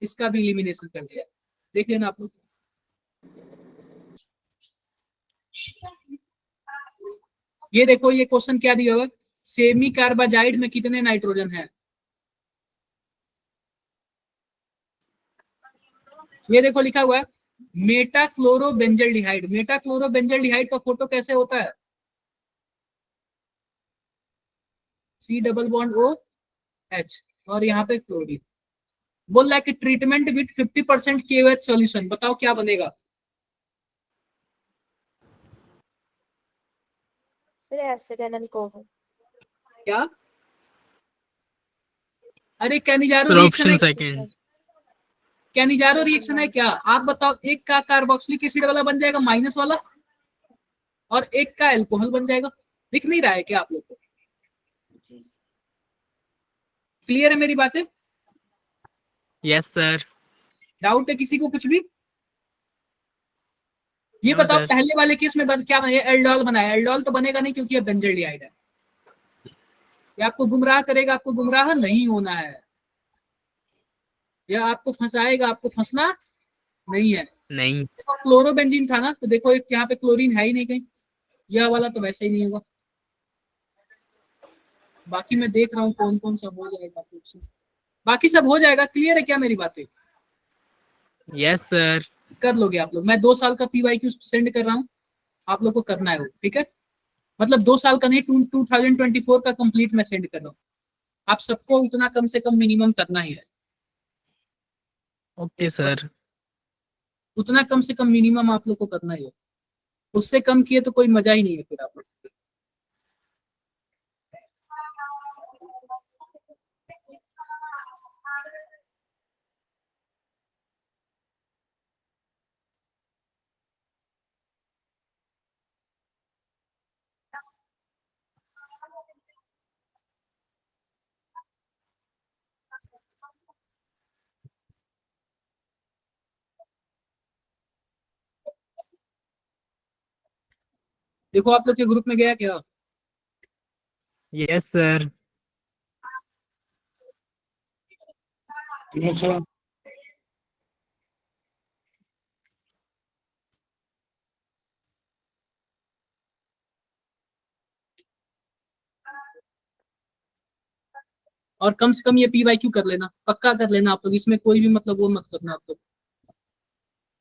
इसका भी एलिमिनेशन कर दिया, देख लेना आप लोग। ये देखो ये क्वेश्चन क्या दिया हुआ है, सेमी कार्बाजाइड में कितने नाइट्रोजन है। ये देखो लिखा हुआ है मेटाक्लोरोबेंजल्डिहाइड। मेटाक्लोरोबेंजल्डिहाइड का फोटो कैसे होता है, C+H और यहाँ पे क्लोरीन। बोल रहा है कि ट्रीटमेंट विथ 50% KOH सॉल्यूशन, बताओ क्या बनेगा। Sir acid and alcohol. क्या, अरे कैनिजारो सर रिएक्शन ऑप्शन है, सेकंड। कैनिजारो रिएक्शन है क्या, आप बताओ। एक का कार्बोक्सिलिक एसिड वाला बन जाएगा माइनस वाला, और एक का अल्कोहल बन जाएगा। दिख नहीं रहा है क्या आप लोग को, क्लियर है मेरी बातें। Yes sir. डाउट है किसी को कुछ भी। ये नो बताओ सर। पहले वाले केस में क्या बना, एल्डोल बनाया, एल्डोल तो बनेगा नहीं क्योंकि ये बेंजल्डिहाइड है। ये आपको गुमराह करेगा, आपको गुमराह नहीं होना है, या आपको फंसाएगा, आपको फंसना नहीं है। नहीं। देखो क्लोरोबेंजीन था ना, तो देखो एक यहाँ पे क्लोरीन है ही नहीं कहीं, यह वाला तो वैसे ही नहीं होगा। बाकी मैं देख रहा हूँ कौन कौन सा हो जाएगा, बाकी सब हो जाएगा। क्लियर है क्या मेरी बातें, यस सर। कर लोगे आप लोग। मैं 2 साल का PYQ सेंड कर रहा हूँ, आप लोग को करना है वो, ठीक है। मतलब 2 साल का नहीं, 2024 का कंप्लीट मैं सेंड कर रहा हूँ। आप सबको उतना कम से कम मिनिमम करना ही है। Okay sir. उतना कम से कम मिनिमम आप लोग को करना ही है, उससे कम किए तो कोई मजा ही नहीं है फिर आप लोग। देखो आप लोग के ग्रुप में गया क्या, यस सर। और कम से कम ये PYQ कर लेना, पक्का कर लेना आप लोग। इसमें कोई भी मतलब वो मत करना आप लोग।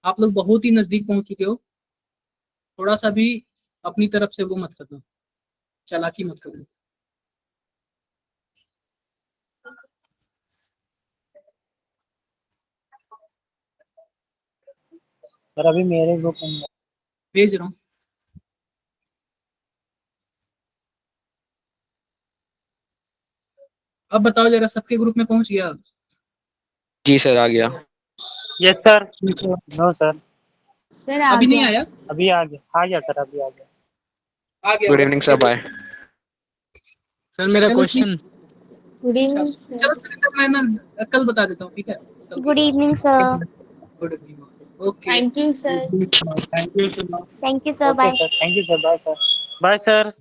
आप लोग बहुत ही नजदीक पहुंच चुके हो, थोड़ा सा भी अपनी तरफ से वो मत करना, चालाकी मत करना। सर अभी मेरे ग्रुप में भेज रहा हूँ। अब बताओ जरा, सबके ग्रुप में पहुंच गया। जी सर आ गया। Yes sir. No sir. Sir आ अभी नहीं गया। आया, अभी आ गया सर, अभी आ गया। आ गया। Good evening sir, bye. Sir मेरा चलो ठीक। क्वेश्चन। गुड अच्छा, इवनिंग चलो सर। सर मैं ना कल बता देता हूँ, ठीक है। Good evening sir. Good evening. Okay, thank you sir. Thank you sir. Okay bye. Sir, thank you sir, bye sir. Bye sir.